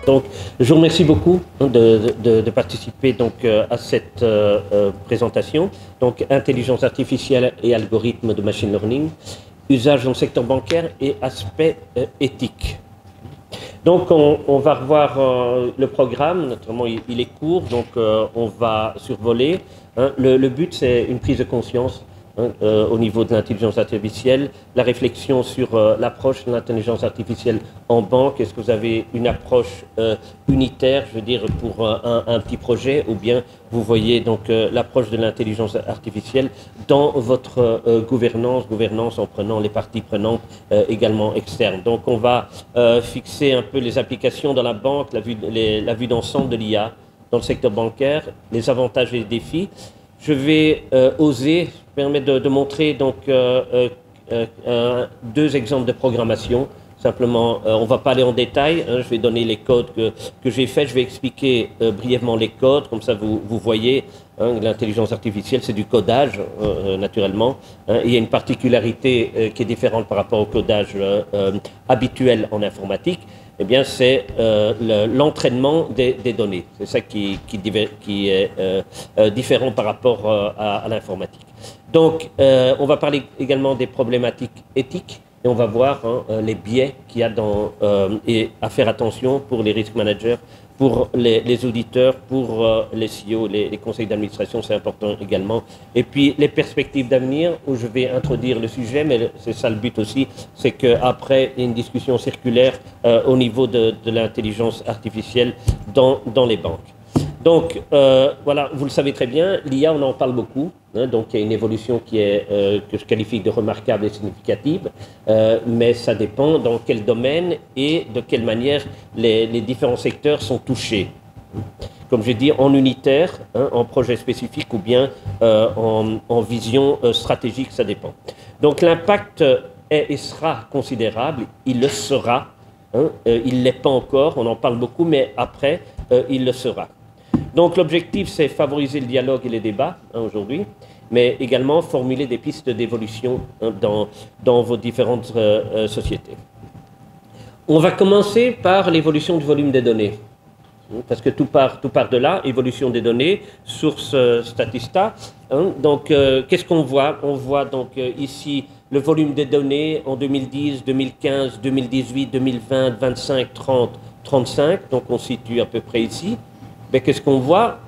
Donc, je vous remercie beaucoup de participer donc, à cette présentation. Donc, intelligence artificielle et algorithmes de machine learning, usage dans le secteur bancaire et aspect éthique. Donc, on va revoir le programme. Naturellement, il est court, donc on va survoler. Hein. Le but, c'est une prise de conscience au niveau de l'intelligence artificielle, la réflexion sur l'approche de l'intelligence artificielle en banque. Est-ce que vous avez une approche unitaire, je veux dire, pour un petit projet, ou bien vous voyez donc l'approche de l'intelligence artificielle dans votre gouvernance en prenant les parties prenantes également externes. Donc on va fixer un peu les applications dans la banque, la vue d'ensemble de l'IA dans le secteur bancaire, les avantages et les défis. Je vais oser permettre de montrer donc deux exemples de programmation. Simplement, on ne va pas aller en détail, hein, je vais donner les codes que j'ai faits, je vais expliquer brièvement les codes, comme ça vous voyez, hein, l'intelligence artificielle c'est du codage, naturellement. Hein, il y a une particularité qui est différente par rapport au codage habituel en informatique, eh bien c'est l'entraînement des données. C'est ça qui est différent par rapport à l'informatique. Donc, on va parler également des problématiques éthiques. Et on va voir les biais qu'il y a et à faire attention pour les risk managers, pour les auditeurs, pour les CEO, les conseils d'administration, c'est important également. Et puis les perspectives d'avenir, où je vais introduire le sujet, mais c'est ça le but aussi, c'est qu'après, il y a une discussion circulaire au niveau de l'intelligence artificielle dans les banques. Donc, voilà, vous le savez très bien, l'IA, on en parle beaucoup. Hein, donc, il y a une évolution qui est, que je qualifie de remarquable et significative, mais ça dépend dans quel domaine et de quelle manière les différents secteurs sont touchés. Comme j'ai dit, en unitaire, hein, en projet spécifique ou bien en vision stratégique, ça dépend. Donc, l'impact est et sera considérable, il le sera. Hein, il ne l'est pas encore, on en parle beaucoup, mais après, il le sera. Donc l'objectif, c'est favoriser le dialogue et les débats hein, aujourd'hui, mais également formuler des pistes d'évolution hein, dans vos différentes sociétés. On va commencer par l'évolution du volume des données, parce que tout part de là, évolution des données, source Statista. Hein, donc qu'est-ce qu'on voit? On voit donc ici le volume des données en 2010, 2015, 2018, 2020, 25, 30, 35, donc on se situe à peu près ici. Mais qu'est-ce qu'on voit?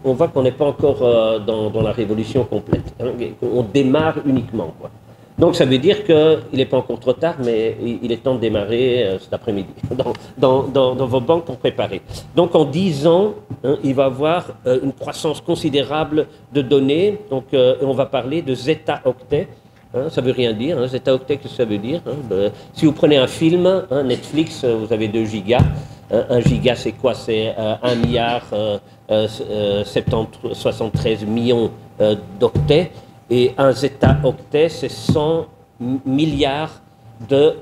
On voit qu'on n'est pas encore dans la révolution complète. Hein, on démarre uniquement, quoi. Donc ça veut dire qu'il n'est pas encore trop tard, mais il est temps de démarrer cet après-midi dans vos banques pour préparer. Donc en 10 ans, hein, il va y avoir une croissance considérable de données. Donc on va parler de zeta-octets. Hein, ça ne veut rien dire. Hein, zeta-octet, qu'est-ce que ça veut dire? Hein, si vous prenez un film, hein, Netflix, vous avez 2 gigas. 1 giga, c'est quoi? C'est 1 milliard 73 millions d'octets. Et un zeta-octet, c'est 100 milliards de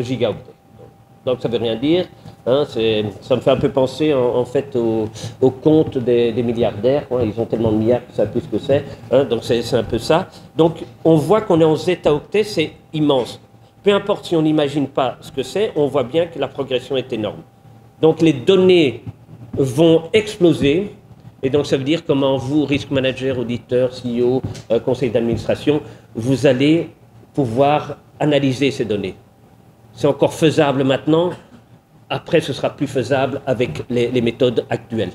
gigaoctets. Donc ça ne veut rien dire. Hein, ça me fait un peu penser en fait au compte des milliardaires. Hein, ils ont tellement de milliards qu'ils savent plus ce que c'est. Hein, donc c'est un peu ça. Donc on voit qu'on est en zeta-octet, c'est immense. Peu importe si on n'imagine pas ce que c'est, on voit bien que la progression est énorme. Donc les données vont exploser, et donc ça veut dire comment vous, risk manager, auditeur, CEO, conseil d'administration, vous allez pouvoir analyser ces données. C'est encore faisable maintenant, après ce sera plus faisable avec les méthodes actuelles.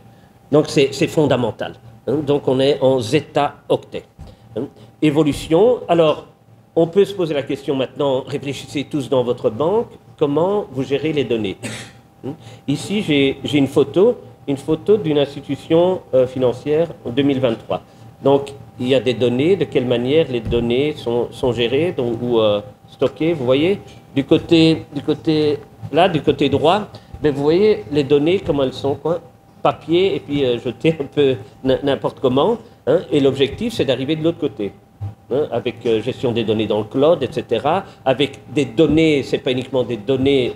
Donc c'est fondamental. Hein. Donc on est en zeta-octet. Hein. Évolution, alors on peut se poser la question maintenant, réfléchissez tous dans votre banque, comment vous gérez les données. Ici, j'ai une photo d'une institution financière en 2023. Donc, il y a des données, de quelle manière les données sont gérées donc, ou stockées, vous voyez. Du côté droit, ben, vous voyez les données, comment elles sont, quoi, papier, et puis jetées un peu n'importe comment. Hein, et l'objectif, c'est d'arriver de l'autre côté. Hein, avec gestion des données dans le cloud, etc., avec des données, ce n'est pas uniquement des données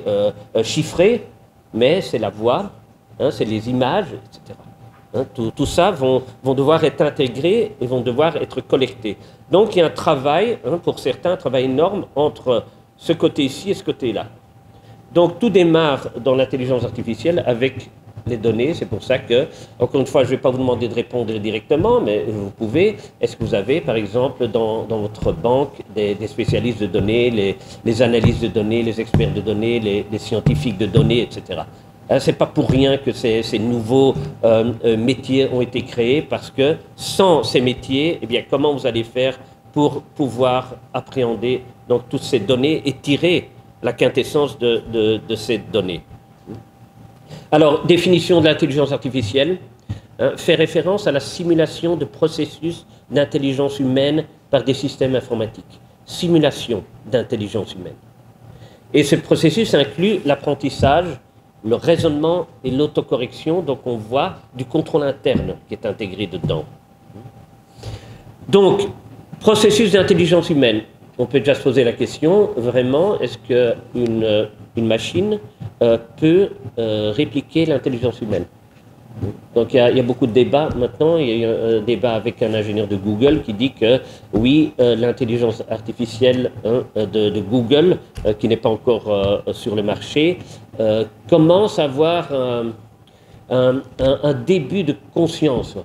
chiffrées, mais c'est la voix, hein, c'est les images, etc. Hein, tout ça vont devoir être intégrés et vont devoir être collectés. Donc il y a un travail, hein, pour certains, un travail énorme entre ce côté-ci et ce côté-là. Donc tout démarre dans l'intelligence artificielle avec les données. C'est pour ça que, encore une fois, je ne vais pas vous demander de répondre directement, mais vous pouvez. Est-ce que vous avez, par exemple, dans votre banque, des spécialistes de données, les analystes de données, les experts de données, les scientifiques de données, etc. Ce n'est pas pour rien que ces nouveaux métiers ont été créés, parce que sans ces métiers, eh bien, comment vous allez faire pour pouvoir appréhender donc, toutes ces données et tirer la quintessence de ces données. Alors, définition de l'intelligence artificielle, fait référence à la simulation de processus d'intelligence humaine par des systèmes informatiques. Simulation d'intelligence humaine. Et ce processus inclut l'apprentissage, le raisonnement et l'autocorrection, donc on voit du contrôle interne qui est intégré dedans. Donc, processus d'intelligence humaine. On peut déjà se poser la question, vraiment, est-ce qu'une machine peut répliquer l'intelligence humaine? Donc il y a beaucoup de débats maintenant. Il y a eu un débat avec un ingénieur de Google qui dit que oui, l'intelligence artificielle de Google, qui n'est pas encore sur le marché, commence à avoir un début de conscience.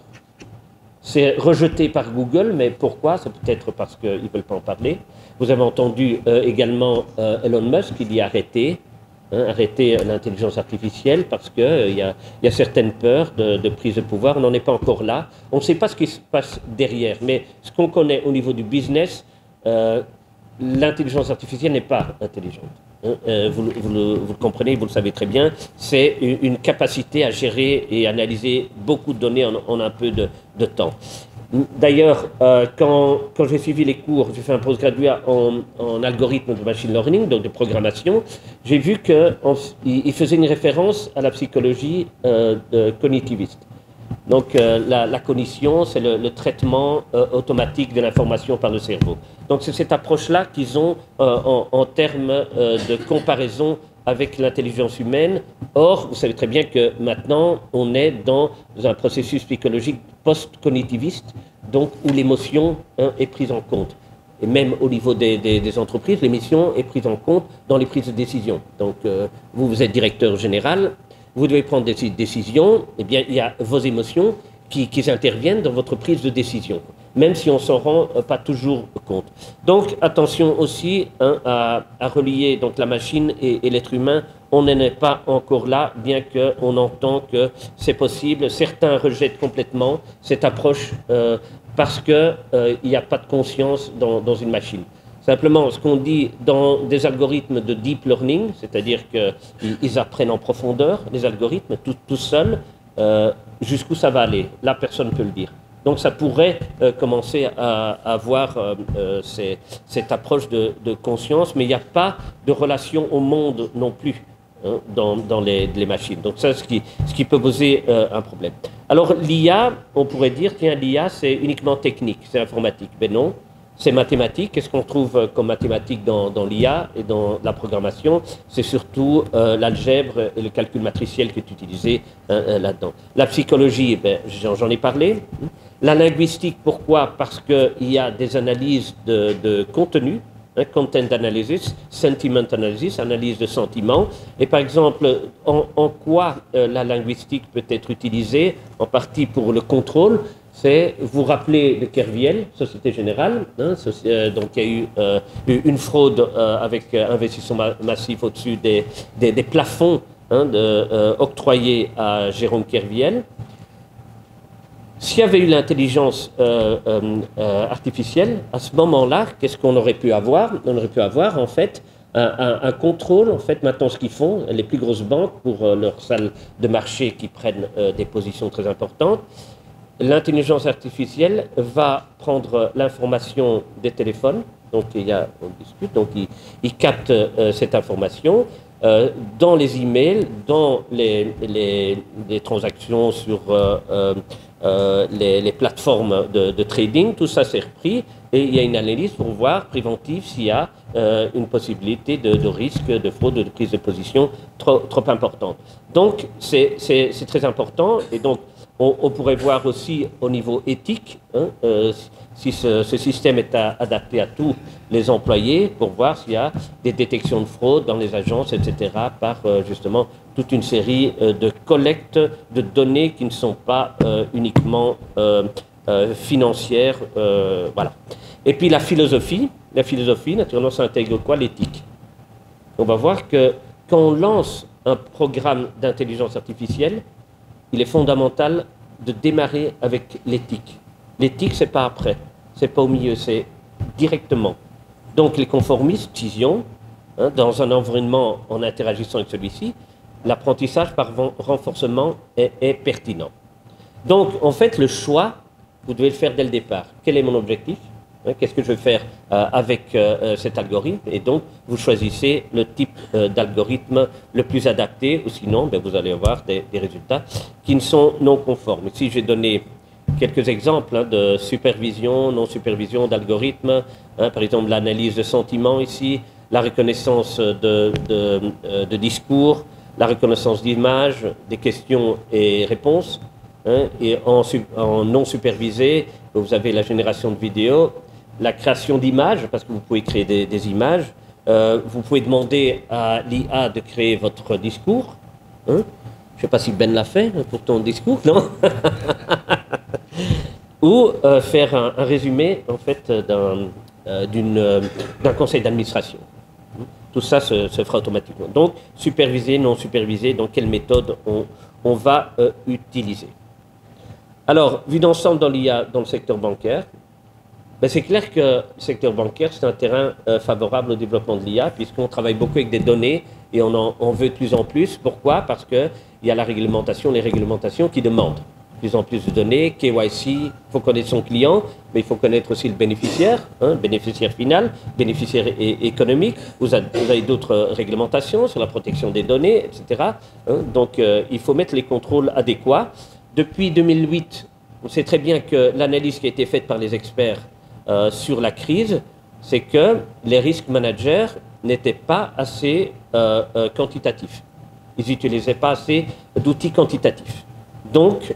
C'est rejeté par Google, mais pourquoi? C'est peut-être parce qu'ils ne veulent pas en parler. Vous avez entendu également Elon Musk qui dit arrêter l'intelligence artificielle parce qu'il y a certaines peurs de prise de pouvoir. On n'en est pas encore là. On ne sait pas ce qui se passe derrière, mais ce qu'on connaît au niveau du business, l'intelligence artificielle n'est pas intelligente. Vous le comprenez, vous le savez très bien, c'est une capacité à gérer et analyser beaucoup de données en un peu de temps. D'ailleurs, quand j'ai suivi les cours, j'ai fait un postgraduat en algorithme de machine learning, donc de programmation, j'ai vu qu'il faisait une référence à la psychologie cognitiviste. Donc la cognition, c'est le traitement automatique de l'information par le cerveau. Donc c'est cette approche-là qu'ils ont en termes de comparaison avec l'intelligence humaine. Or, vous savez très bien que maintenant, on est dans un processus psychologique post-cognitiviste, donc où l'émotion est prise en compte. Et même au niveau des entreprises, l'émotion est prise en compte dans les prises de décision. Donc vous êtes directeur général, vous devez prendre des décisions, eh bien, il y a vos émotions qui interviennent dans votre prise de décision, même si on ne s'en rend pas toujours compte. Donc, attention aussi à relier donc, la machine et l'être humain. On n'en est pas encore là, bien qu'on entend que c'est possible. Certains rejettent complètement cette approche parce qu'il n'y a pas de conscience dans une machine. Simplement, ce qu'on dit dans des algorithmes de deep learning, c'est-à-dire qu'ils apprennent en profondeur, les algorithmes, tout seuls, jusqu'où ça va aller. Là, personne ne peut le dire. Donc, ça pourrait commencer à avoir cette approche de conscience, mais il n'y a pas de relation au monde non plus dans les machines. Donc, ça, ce qui peut poser un problème. Alors, l'IA, on pourrait dire, tiens, l'IA, c'est uniquement technique, c'est informatique. Ben non. C'est mathématique. Qu'est-ce qu'on trouve comme mathématique dans l'IA et dans la programmation? C'est surtout l'algèbre et le calcul matriciel qui est utilisé là-dedans. La psychologie, ben, j'en ai parlé. La linguistique, pourquoi? Parce qu'il y a des analyses de contenu, content analysis, sentiment analysis, analyse de sentiments. Et par exemple, en quoi la linguistique peut être utilisée? En partie pour le contrôle. C'est, vous rappelez de Kerviel, Société Générale, donc il y a eu une fraude avec investissement massif au-dessus des plafonds octroyés à Jérôme Kerviel. S'il y avait eu l'intelligence artificielle, à ce moment-là, qu'est-ce qu'on aurait pu avoir? On aurait pu avoir en fait un contrôle. En fait, maintenant, ce qu'ils font, les plus grosses banques, pour leurs salles de marché qui prennent des positions très importantes, l'intelligence artificielle va prendre l'information des téléphones, donc on discute, donc il capte cette information dans les emails, dans les transactions sur les plateformes de trading, tout ça c'est repris et il y a une analyse pour voir préventive s'il y a une possibilité de risque de fraude, de prise de position trop importante. Donc c'est très important et donc on pourrait voir aussi au niveau éthique, si ce système est adapté à tous les employés pour voir s'il y a des détections de fraude dans les agences, etc., par justement toute une série de collectes de données qui ne sont pas uniquement financières. Voilà. Et puis la philosophie, naturellement, ça intègre quoi? L'éthique. On va voir que quand on lance un programme d'intelligence artificielle, il est fondamental de démarrer avec l'éthique. L'éthique, c'est pas après, c'est pas au milieu, c'est directement. Donc les conformistes, disons, dans un environnement en interagissant avec celui-ci, l'apprentissage par renforcement est pertinent. Donc en fait, le choix, vous devez le faire dès le départ. Quel est mon objectif? Qu'est-ce que je vais faire avec cet algorithme? Et donc, vous choisissez le type d'algorithme le plus adapté, ou sinon, vous allez avoir des résultats qui ne sont non conformes. Ici, j'ai donné quelques exemples de supervision, non-supervision d'algorithmes. Par exemple, l'analyse de sentiments ici, la reconnaissance de discours, la reconnaissance d'images, des questions et réponses. Et en non supervisé, vous avez la génération de vidéos, la création d'images, parce que vous pouvez créer des images. Vous pouvez demander à l'IA de créer votre discours. Je ne sais pas si Ben l'a fait pour ton discours, non? Ou faire un résumé, en fait, d'un conseil d'administration. Tout ça se fera automatiquement. Donc, supervisé, non supervisé, dans quelle méthode on va utiliser. Alors, vu d'ensemble dans l'IA, dans le secteur bancaire, c'est clair que le secteur bancaire, c'est un terrain favorable au développement de l'IA, puisqu'on travaille beaucoup avec des données et on veut de plus en plus. Pourquoi? Parce qu'il y a la réglementation, les réglementations qui demandent de plus en plus de données. KYC, il faut connaître son client, mais il faut connaître aussi le bénéficiaire, bénéficiaire final, bénéficiaire économique. Vous avez d'autres réglementations sur la protection des données, etc. Donc, il faut mettre les contrôles adéquats. Depuis 2008, on sait très bien que l'analyse qui a été faite par les experts sur la crise, c'est que les risques managers n'étaient pas assez quantitatifs. Ils n'utilisaient pas assez d'outils quantitatifs. Donc,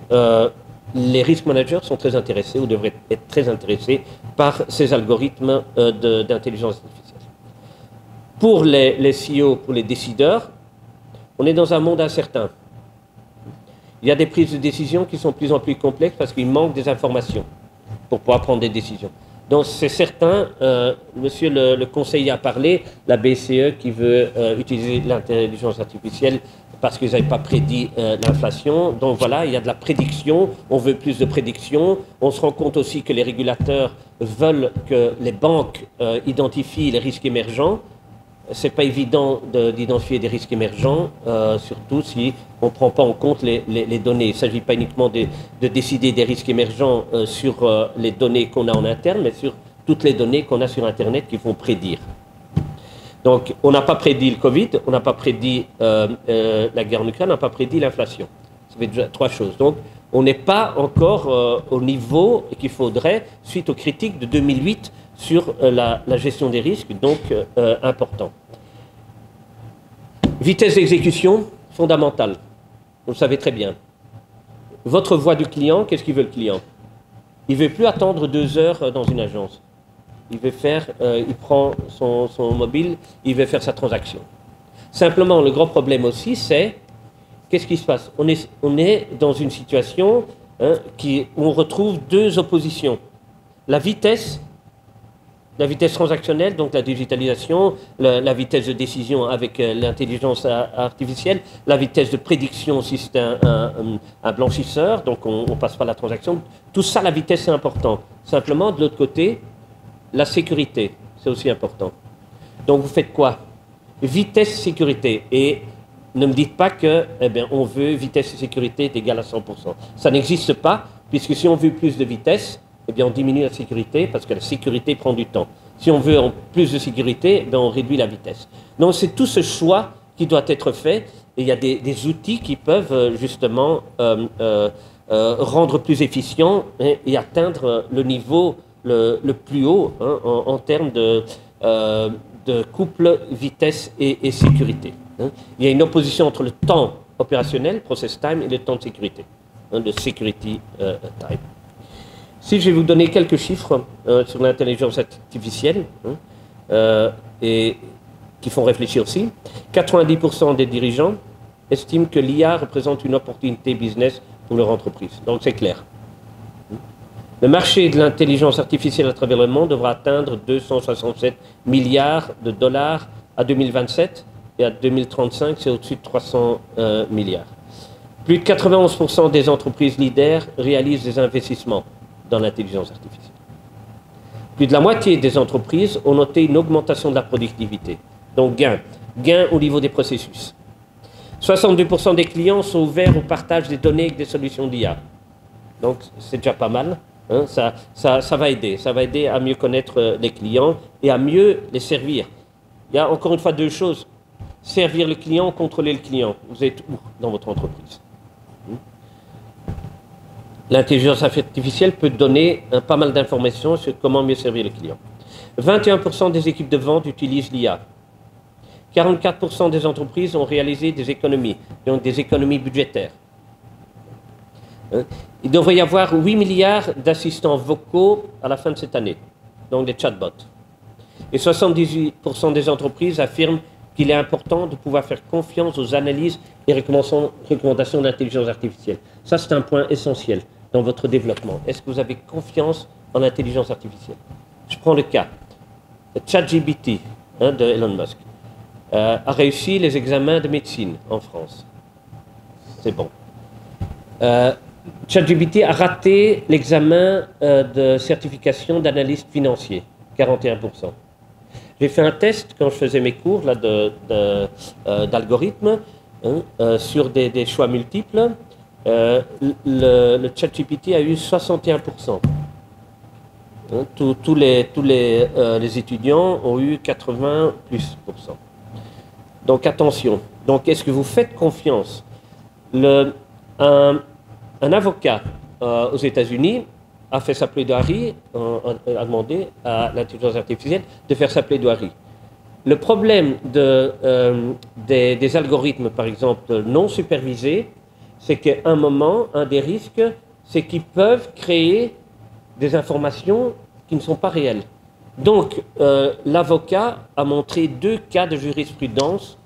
les risques managers sont très intéressés ou devraient être très intéressés par ces algorithmes d'intelligence artificielle. Pour les CEO, pour les décideurs, on est dans un monde incertain. Il y a des prises de décision qui sont de plus en plus complexes parce qu'il manque des informations pour pouvoir prendre des décisions. Donc c'est certain, monsieur le conseiller a parlé, la BCE qui veut utiliser l'intelligence artificielle parce qu'ils n'avaient pas prédit l'inflation. Donc voilà, il y a de la prédiction, on veut plus de prédiction. On se rend compte aussi que les régulateurs veulent que les banques identifient les risques émergents. Ce n'est pas évident d'identifier des risques émergents, surtout si on ne prend pas en compte les données. Il ne s'agit pas uniquement de décider des risques émergents sur les données qu'on a en interne, mais sur toutes les données qu'on a sur Internet qui vont prédire. Donc, on n'a pas prédit le Covid, on n'a pas prédit la guerre en Ukraine, on n'a pas prédit l'inflation. Ça fait déjà trois choses. Donc, on n'est pas encore au niveau qu'il faudrait, suite aux critiques de 2008, sur la gestion des risques, donc important. Vitesse d'exécution, fondamentale. Vous le savez très bien. Votre voix du client, qu'est-ce qu'il veut le client? Il ne veut plus attendre 2 heures dans une agence. Il veut faire, il prend son mobile, il veut faire sa transaction. Simplement, le grand problème aussi, c'est, qu'est-ce qui se passe? On est dans une situation où on retrouve 2 oppositions. La vitesse transactionnelle, donc la digitalisation, la vitesse de décision avec l'intelligence artificielle, la vitesse de prédiction si c'est un blanchisseur, donc on passe par la transaction. Tout ça, la vitesse, c'est important. Simplement, de l'autre côté, la sécurité, c'est aussi important. Donc vous faites quoi? Vitesse, sécurité. Et ne me dites pas que, on veut vitesse et sécurité est égal à 100%. Ça n'existe pas, puisque si on veut plus de vitesse, on diminue la sécurité parce que la sécurité prend du temps. Si on veut plus de sécurité, on réduit la vitesse. Donc c'est tout ce choix qui doit être fait et il y a des outils qui peuvent justement rendre plus efficient et atteindre le niveau le plus haut en termes de couple vitesse et sécurité. Il y a une opposition entre le temps opérationnel, process time, et le temps de sécurité, de security time. Si je vais vous donner quelques chiffres sur l'intelligence artificielle, et qui font réfléchir aussi, 90% des dirigeants estiment que l'IA représente une opportunité business pour leur entreprise. Donc c'est clair. Le marché de l'intelligence artificielle à travers le monde devra atteindre 267 milliards de dollars à 2027 et à 2035, c'est au-dessus de 300 milliards. Plus de 91% des entreprises leaders réalisent des investissements dans l'intelligence artificielle. Plus de la moitié des entreprises ont noté une augmentation de la productivité, donc gain au niveau des processus. 62% des clients sont ouverts au partage des données avec des solutions d'IA. Donc c'est déjà pas mal. Hein, ça va aider à mieux connaître les clients et à mieux les servir. Il y a encore une fois deux choses. Servir le client, contrôler le client. Vous êtes où dans votre entreprise? L'intelligence artificielle peut donner pas mal d'informations sur comment mieux servir le client. 21% des équipes de vente utilisent l'IA. 44% des entreprises ont réalisé des économies, donc des économies budgétaires. Il devrait y avoir 8 milliards d'assistants vocaux à la fin de cette année, donc des chatbots. Et 78% des entreprises affirment qu'il est important de pouvoir faire confiance aux analyses et recommandations d'intelligence artificielle. Ça, c'est un point essentiel dans votre développement. Est-ce que vous avez confiance en l'intelligence artificielle? Je prends le cas. ChatGPT de Elon Musk a réussi les examens de médecine en France. C'est bon. ChatGPT a raté l'examen de certification d'analyste financier, 41%. J'ai fait un test quand je faisais mes cours d'algorithme sur des choix multiples. Le ChatGPT a eu 61%. Tous les étudiants ont eu 80+%. Donc attention. Donc est-ce que vous faites confiance? Un avocat aux États-Unis a fait sa plaidoirie, a demandé à l'intelligence artificielle de faire sa plaidoirie. Le problème des algorithmes, par exemple, non supervisés, c'est qu'à un moment, un des risques, c'est qu'ils peuvent créer des informations qui ne sont pas réelles. Donc, l'avocat a montré 2 cas de jurisprudence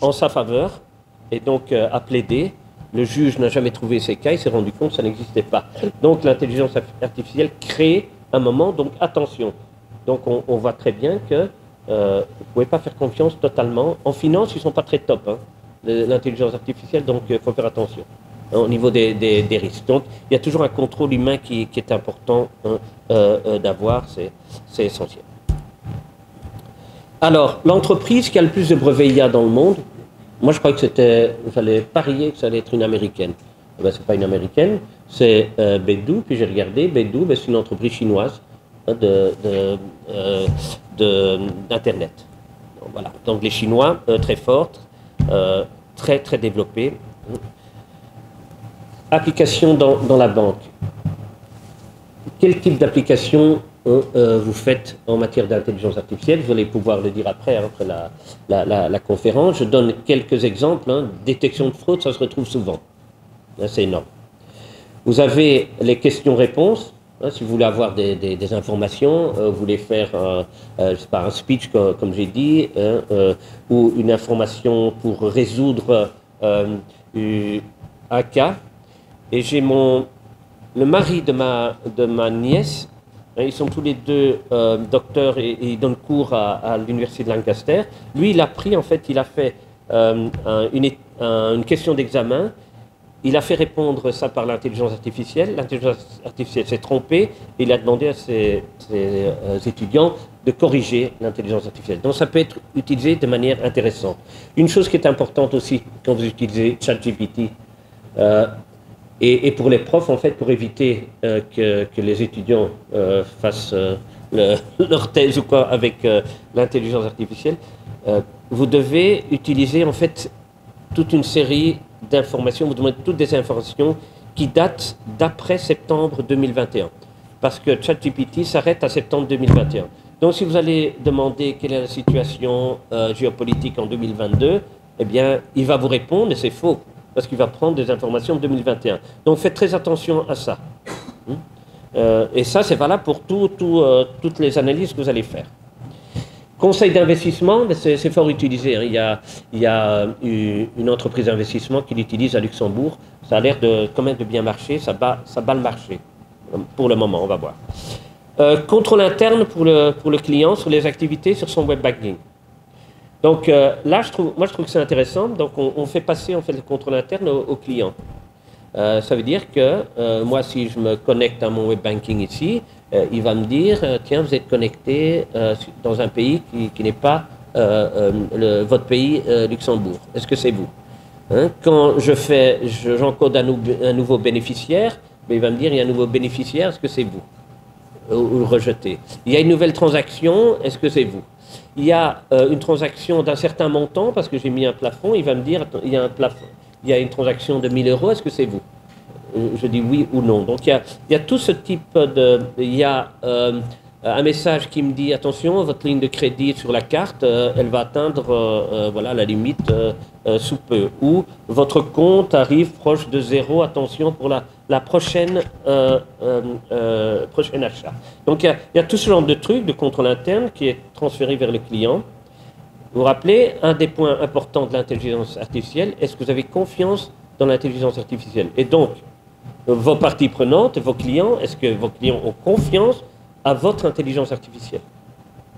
en sa faveur, et donc a plaidé. Le juge n'a jamais trouvé ces cas, il s'est rendu compte que ça n'existait pas. Donc l'intelligence artificielle crée un moment, donc attention. Donc on voit très bien que vous ne pouvez pas faire confiance totalement. En finance, ils ne sont pas très top, hein, l'intelligence artificielle, donc il faut faire attention au niveau des risques. Donc il y a toujours un contrôle humain qui est important d'avoir, c'est essentiel. Alors, l'entreprise qui a le plus de brevets IA dans le monde, moi, je crois que j'allais parier que ça allait être une américaine. Ben, ce n'est pas une américaine, c'est Baidu. Puis j'ai regardé, Baidu, ben, c'est une entreprise chinoise d'Internet. Donc, voilà. Donc les Chinois, très fortes, très, très développés. Application dans la banque. Quel type d'application vous faites en matière d'intelligence artificielle? Vous allez pouvoir le dire après la conférence. Je donne quelques exemples. Détection de fraude, ça se retrouve souvent. C'est énorme. Vous avez les questions-réponses. Si vous voulez avoir des informations, vous voulez faire je sais pas, un speech, comme j'ai dit, ou une information pour résoudre un cas. Et j'ai le mari de ma nièce. Ils sont tous les deux docteurs et ils donnent cours à l'université de Lancaster. Lui, il a pris, en fait, il a fait une question d'examen. Il a fait répondre ça par l'intelligence artificielle. L'intelligence artificielle s'est trompée et il a demandé à ses étudiants de corriger l'intelligence artificielle. Donc, ça peut être utilisé de manière intéressante. Une chose qui est importante aussi quand vous utilisez ChatGPT, et pour les profs, en fait, pour éviter que les étudiants fassent leur thèse ou quoi avec l'intelligence artificielle, vous devez utiliser, en fait, toute une série d'informations, vous demandez toutes des informations qui datent d'après septembre 2021. Parce que ChatGPT s'arrête à septembre 2021. Donc, si vous allez demander quelle est la situation géopolitique en 2022, eh bien, il va vous répondre, et c'est faux. Parce qu'il va prendre des informations de 2021. Donc faites très attention à ça. Et ça, c'est valable pour toutes les analyses que vous allez faire. Conseil d'investissement, c'est fort utilisé. Hein. Il y a une entreprise d'investissement qui l'utilise à Luxembourg. Ça a l'air quand même de bien marcher. Ça bat le marché. Pour le moment, on va voir. Contrôle interne pour le client sur les activités sur son web banking. Donc là, moi, je trouve que c'est intéressant. Donc, on fait passer le contrôle interne au client. Ça veut dire que moi, si je me connecte à mon web banking ici, il va me dire, tiens, vous êtes connecté dans un pays qui n'est pas votre pays Luxembourg. Est-ce que c'est vous? Hein? Quand j'encode un nouveau bénéficiaire, il va me dire, il y a un nouveau bénéficiaire, est-ce que c'est vous? Ou rejeté. Il y a une nouvelle transaction, est-ce que c'est vous? Il y a une transaction d'un certain montant, parce que j'ai mis un plafond, il va me dire, il y a un plafond. Il y a une transaction de 1000 euros, est-ce que c'est vous? Je dis oui ou non. Donc il y a tout ce type de... Il y a un message qui me dit, attention, votre ligne de crédit sur la carte, elle va atteindre voilà, la limite sous peu. Ou votre compte arrive proche de zéro, attention pour la prochaine achat. Donc il y a tout ce genre de trucs de contrôle interne qui est transféré vers le client. Vous vous rappelez, un des points importants de l'intelligence artificielle, est-ce que vous avez confiance dans l'intelligence artificielle? Et donc, vos parties prenantes, vos clients, est-ce que vos clients ont confiance à votre intelligence artificielle?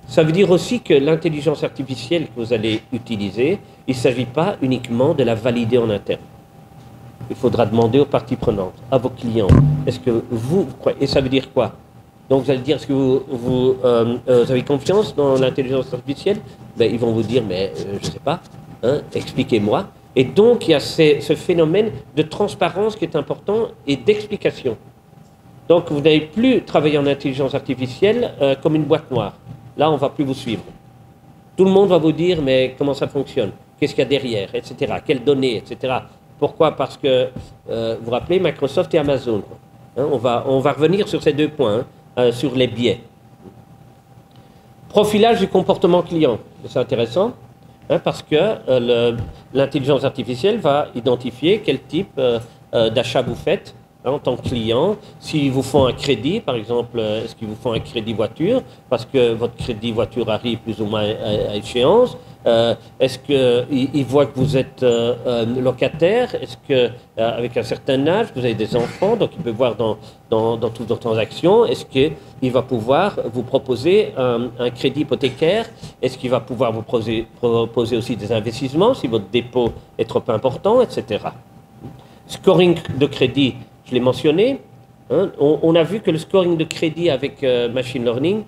Ça veut dire aussi que l'intelligence artificielle que vous allez utiliser, il ne s'agit pas uniquement de la valider en interne. Il faudra demander aux parties prenantes, à vos clients, est-ce que vous croyez? Et ça veut dire quoi? Donc vous allez dire, est-ce que vous avez confiance dans l'intelligence artificielle? Ben, ils vont vous dire, mais je ne sais pas, hein, expliquez-moi. Et donc il y a ce phénomène de transparence qui est important et d'explication. Donc vous n'allez plus travailler en intelligence artificielle comme une boîte noire. Là, on ne va plus vous suivre. Tout le monde va vous dire, mais comment ça fonctionne? Qu'est-ce qu'il y a derrière, etc. Quelles données, etc. Pourquoi? Parce que, vous vous rappelez, Microsoft et Amazon. Hein, on va revenir sur ces deux points, hein, sur les biais. Profilage du comportement client. C'est intéressant, hein, parce que l'intelligence artificielle va identifier quel type d'achat vous faites en tant que client. S'ils vous font un crédit, par exemple, est-ce qu'ils vous font un crédit voiture parce que votre crédit voiture arrive plus ou moins à échéance? Est-ce qu'ils voient que vous êtes locataire? Est-ce qu'avec un certain âge, vous avez des enfants, donc il peut voir dans toutes vos transactions? Est-ce qu'il va pouvoir vous proposer un crédit hypothécaire? Est-ce qu'il va pouvoir vous proposer aussi des investissements si votre dépôt est trop important, etc. Scoring de crédit, je l'ai mentionné. Hein, on a vu que le scoring de crédit avec machine learning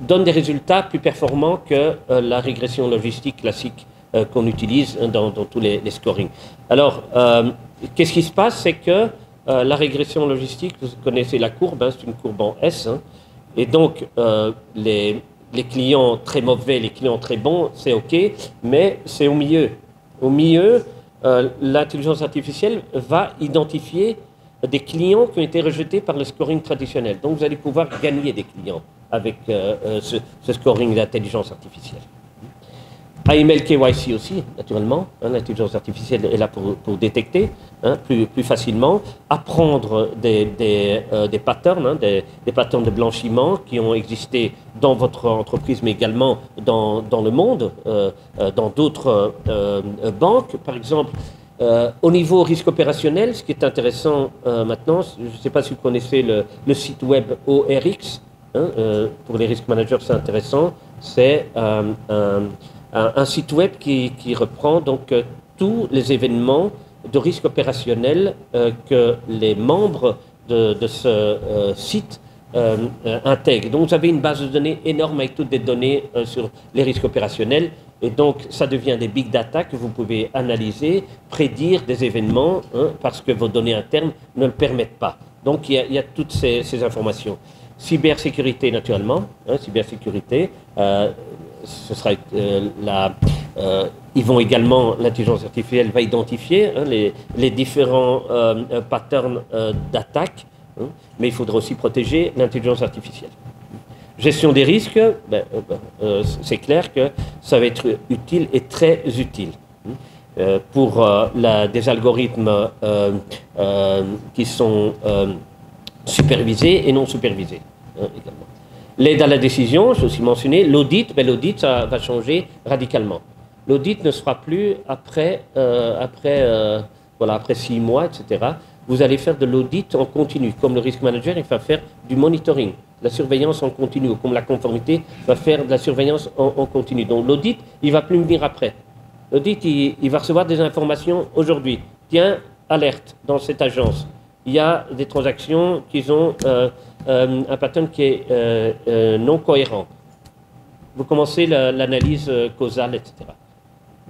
donne des résultats plus performants que la régression logistique classique qu'on utilise dans tous les scorings. Alors, qu'est-ce qui se passe? C'est que la régression logistique, vous connaissez la courbe, hein, c'est une courbe en S, hein, et donc les clients très mauvais, les clients très bons, c'est OK, mais c'est au milieu. Au milieu, l'intelligence artificielle va identifier des clients qui ont été rejetés par le scoring traditionnel. Donc, vous allez pouvoir gagner des clients avec ce scoring d'intelligence artificielle. AML KYC aussi, naturellement. Hein, l'intelligence artificielle est là pour détecter hein, plus facilement, apprendre des patterns, hein, des patterns de blanchiment qui ont existé dans votre entreprise, mais également dans le monde, dans d'autres banques. Par exemple, au niveau risque opérationnel, ce qui est intéressant maintenant, je ne sais pas si vous connaissez le site web ORX, hein, pour les risk managers c'est intéressant, c'est un site web qui reprend donc tous les événements de risque opérationnel que les membres de ce site intègrent. Donc vous avez une base de données énorme avec toutes des données sur les risques opérationnels et donc ça devient des big data que vous pouvez analyser, prédire des événements hein, parce que vos données internes ne le permettent pas. Donc il y a toutes ces informations. Cybersécurité naturellement, hein, cybersécurité. Ce sera ils vont également, l'intelligence artificielle va identifier hein, les différents patterns d'attaque, hein, mais il faudra aussi protéger l'intelligence artificielle. Gestion des risques, c'est clair que ça va être utile et très utile. Pour des algorithmes qui sont supervisée et non supervisée, hein, également. L'aide à la décision, j'ai aussi mentionné, l'audit, ben, l'audit, ça va changer radicalement. L'audit ne sera plus après 6 mois, etc. Vous allez faire de l'audit en continu. Comme le risk manager, il va faire du monitoring, de la surveillance en continu. Comme la conformité va faire de la surveillance en continu. Donc l'audit, il ne va plus venir après. L'audit, il va recevoir des informations aujourd'hui. Tiens, alerte dans cette agence. Il y a des transactions qui ont un pattern qui est non cohérent. Vous commencez l'analyse causale, etc.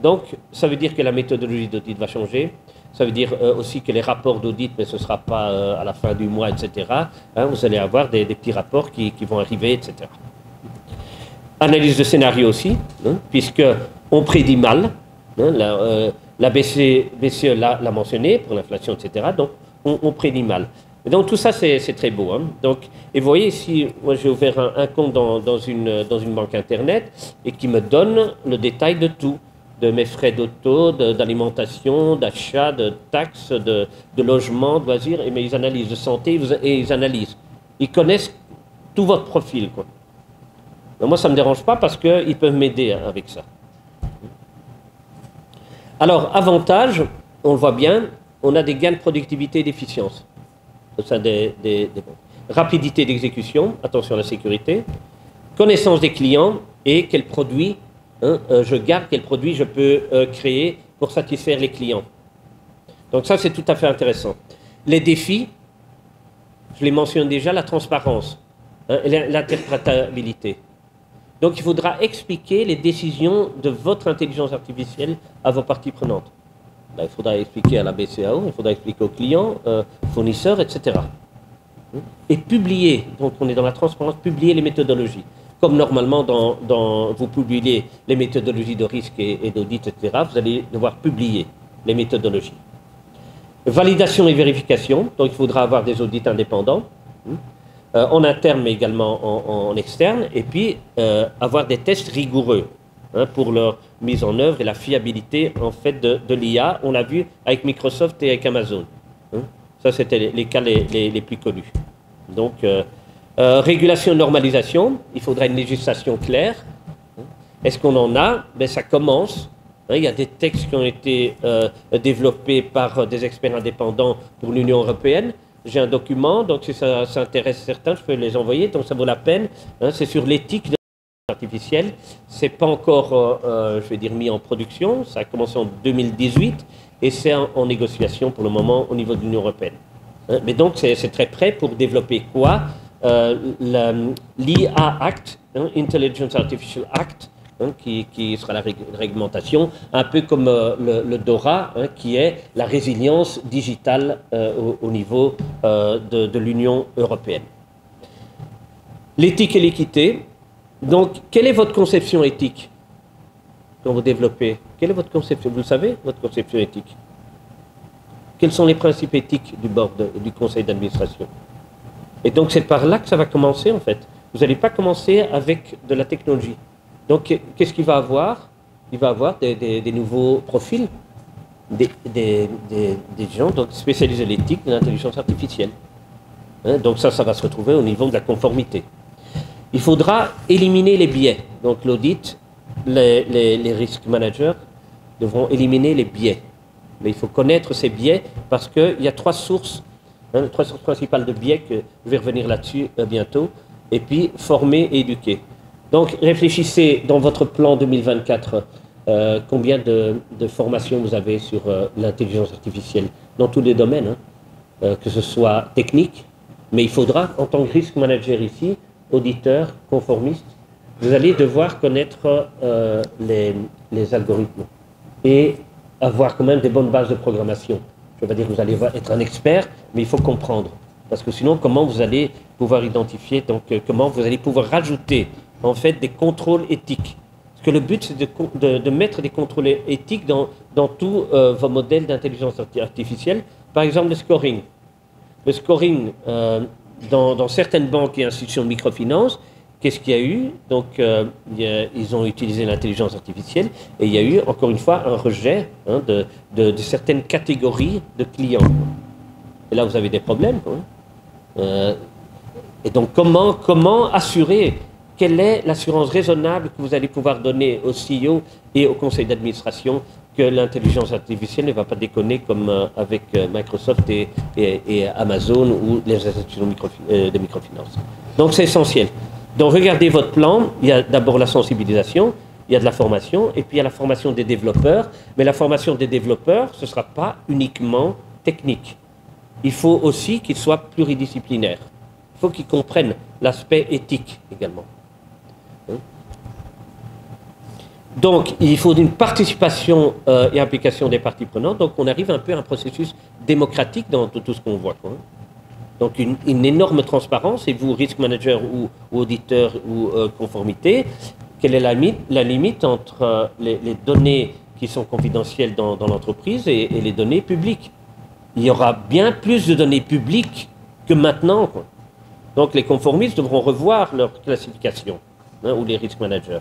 Donc, ça veut dire que la méthodologie d'audit va changer. Ça veut dire aussi que les rapports d'audit, mais ce ne sera pas à la fin du mois, etc. Hein, vous allez avoir des petits rapports qui vont arriver, etc. Analyse de scénario aussi, hein, puisqu'on prédit mal. Hein, la BCE l'a mentionné pour l'inflation, etc. Donc, on prédit mal. Et donc, tout ça, c'est très beau. Hein. Donc, et vous voyez ici, moi, j'ai ouvert un compte dans une banque Internet et qui me donne le détail de tout. De mes frais d'auto, d'alimentation, d'achat, de taxes, de logement, de loisirs, mais ils analysent de santé et ils analysent. Ils connaissent tout votre profil, quoi. Donc moi, ça ne me dérange pas parce qu'ils peuvent m'aider avec ça. Alors, avantage, on le voit bien, on a des gains de productivité et d'efficience au sein des banques. Rapidité d'exécution, attention à la sécurité, connaissance des clients et quels produits je garde, quel produit je peux créer pour satisfaire les clients. Donc ça, c'est tout à fait intéressant. Les défis, je les mentionne déjà, la transparence, hein, et l'interprétabilité. Donc il faudra expliquer les décisions de votre intelligence artificielle à vos parties prenantes. Là, il faudra expliquer à la BCAO, il faudra expliquer aux clients, fournisseurs, etc. Et publier, donc on est dans la transparence, publier les méthodologies. Comme normalement, vous publiez les méthodologies de risque et d'audit, etc., vous allez devoir publier les méthodologies. Validation et vérification, donc il faudra avoir des audits indépendants, en interne mais également en externe, et puis avoir des tests rigoureux hein, pour leur mise en œuvre et la fiabilité en fait de l'IA. On l'a vu avec Microsoft et avec Amazon. Hein. Ça, c'était les cas les plus connus. Donc, régulation et normalisation, il faudra une législation claire. Est-ce qu'on en a? Ben, ça commence. Il y a des textes qui ont été développés par des experts indépendants pour l'Union européenne. J'ai un document, donc si ça intéresse certains, je peux les envoyer, donc ça vaut la peine. C'est sur l'éthique de l'intelligence artificielle. C'est pas encore, je vais dire, mis en production. Ça a commencé en 2018 et c'est en négociation pour le moment au niveau de l'Union européenne. Mais donc c'est très prêt pour développer quoi? L'IA Act, Intelligence Artificial Act, qui sera la réglementation, un peu comme le DORA, qui est la résilience digitale au niveau de l'Union européenne. L'éthique et l'équité. Donc, quelle est votre conception éthique quand vous développez? Quelle est votre conception? Vous le savez, votre conception éthique? Quels sont les principes éthiques du board, du conseil d'administration? Et donc, c'est par là que ça va commencer, en fait. Vous n'allez pas commencer avec de la technologie. Donc, qu'est-ce qu'il va avoir? Il va avoir des nouveaux profils, des gens donc, spécialisés en l'éthique de l'intelligence artificielle. Hein, donc, ça va se retrouver au niveau de la conformité. Il faudra éliminer les biais. Donc, l'audit, les risk managers devront éliminer les biais. Mais il faut connaître ces biais parce qu'il y a trois sources principales de biais, que je vais revenir là-dessus bientôt, et puis former et éduquer. Donc réfléchissez dans votre plan 2024, combien de formations vous avez sur l'intelligence artificielle, dans tous les domaines, que ce soit technique, mais il faudra, en tant que risk manager ici, auditeur, conformiste, vous allez devoir connaître les algorithmes et avoir quand même des bonnes bases de programmation. Je ne veux pas dire que vous allez être un expert, mais il faut comprendre. Parce que sinon, comment vous allez pouvoir identifier, donc comment vous allez pouvoir rajouter en fait des contrôles éthiques. Parce que le but, c'est de mettre des contrôles éthiques dans tous vos modèles d'intelligence artificielle. Par exemple, le scoring. Le scoring, dans certaines banques et institutions de microfinance, qu'est-ce qu'il y a eu? Donc, ils ont utilisé l'intelligence artificielle et il y a eu, encore une fois, un rejet de certaines catégories de clients. Et là, vous avez des problèmes. Et donc, comment assurer, quelle est l'assurance raisonnable que vous allez pouvoir donner au CEO et au conseil d'administration que l'intelligence artificielle ne va pas déconner comme avec Microsoft et Amazon ou les institutions de microfinance. Donc, c'est essentiel. Donc, regardez votre plan. Il y a d'abord la sensibilisation, il y a de la formation, et puis il y a la formation des développeurs. Mais la formation des développeurs, ce ne sera pas uniquement technique. Il faut aussi qu'ils soient pluridisciplinaires. Il faut qu'ils comprennent l'aspect éthique également. Donc, il faut une participation et implication des parties prenantes. Donc, on arrive un peu à un processus démocratique dans tout ce qu'on voit, quoi. Donc, une énorme transparence. Et vous, risk manager ou auditeur ou conformité, quelle est la limite entre les données qui sont confidentielles dans l'entreprise et les données publiques? Il y aura bien plus de données publiques que maintenant, quoi. Donc, les conformistes devront revoir leur classification, hein, ou les risk managers.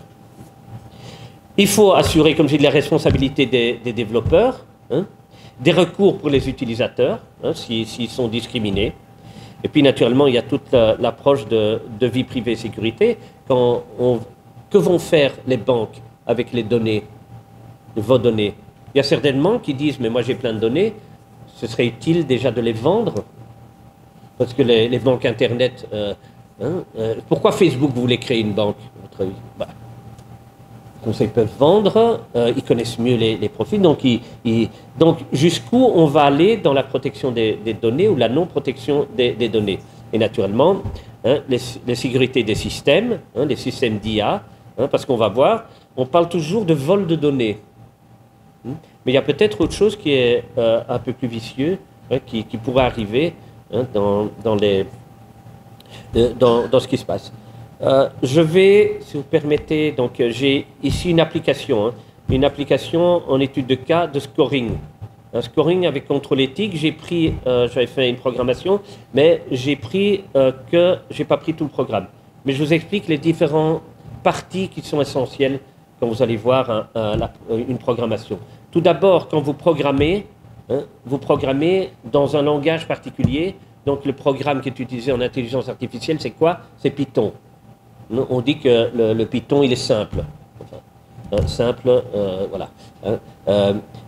Il faut assurer, comme j'ai dit, la responsabilité des développeurs, hein, des recours pour les utilisateurs, hein, s'ils sont discriminés. Et puis, naturellement, il y a toute l'approche de vie privée et sécurité. Que vont faire les banques avec les données, vos données? Il y a certainement qui disent, mais moi j'ai plein de données, ce serait utile déjà de les vendre. Parce que les banques Internet, pourquoi Facebook voulait créer une banque, à votre avis? Comme ça, ils peuvent vendre, ils connaissent mieux les profils. Donc, donc jusqu'où on va aller dans la protection des données ou la non-protection des données? Et naturellement, hein, les sécurités des systèmes, hein, les systèmes d'IA, hein, parce qu'on va voir, on parle toujours de vol de données. Mais il y a peut-être autre chose qui est un peu plus vicieux, hein, qui pourrait arriver, hein, dans ce qui se passe. Je vais, si vous permettez, donc j'ai ici une application en étude de cas de scoring. Un scoring avec contrôle éthique. J'ai pris, j'avais fait une programmation, mais j'ai pas pris tout le programme. Mais je vous explique les différentes parties qui sont essentielles quand vous allez voir une programmation. Tout d'abord, quand vous programmez dans un langage particulier. Donc le programme qui est utilisé en intelligence artificielle, c'est quoi? C'est Python. On dit que le Python, il est simple. Voilà.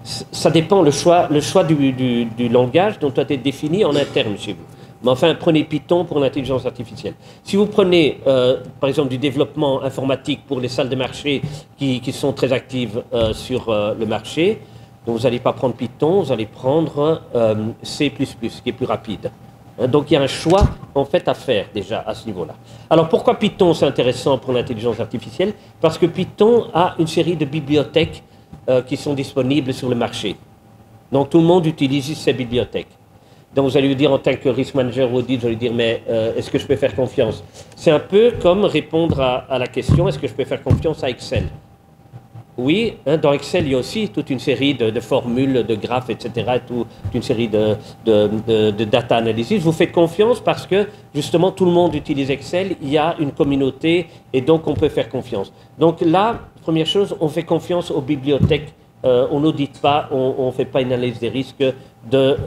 Ça dépend, le choix du langage doit être défini en interne chez vous. Mais enfin, prenez Python pour l'intelligence artificielle. Si vous prenez, par exemple, du développement informatique pour les salles de marché qui sont très actives sur le marché, donc vous n'allez pas prendre Python, vous allez prendre C++, qui est plus rapide. Donc il y a un choix en fait à faire déjà à ce niveau-là. Alors pourquoi Python c'est intéressant pour l'intelligence artificielle? Parce que Python a une série de bibliothèques qui sont disponibles sur le marché. Donc tout le monde utilise ces bibliothèques. Donc vous allez lui dire en tant que risk manager ou audit, vous allez dire mais est-ce que je peux faire confiance? C'est un peu comme répondre à la question est-ce que je peux faire confiance à Excel? Oui, hein, dans Excel, il y a aussi toute une série de formules, de graphes, etc., toute une série de data analysis. Vous faites confiance parce que, justement, tout le monde utilise Excel, il y a une communauté et donc on peut faire confiance. Donc là, première chose, on fait confiance aux bibliothèques. On n'audite pas, on ne fait pas une analyse des risques de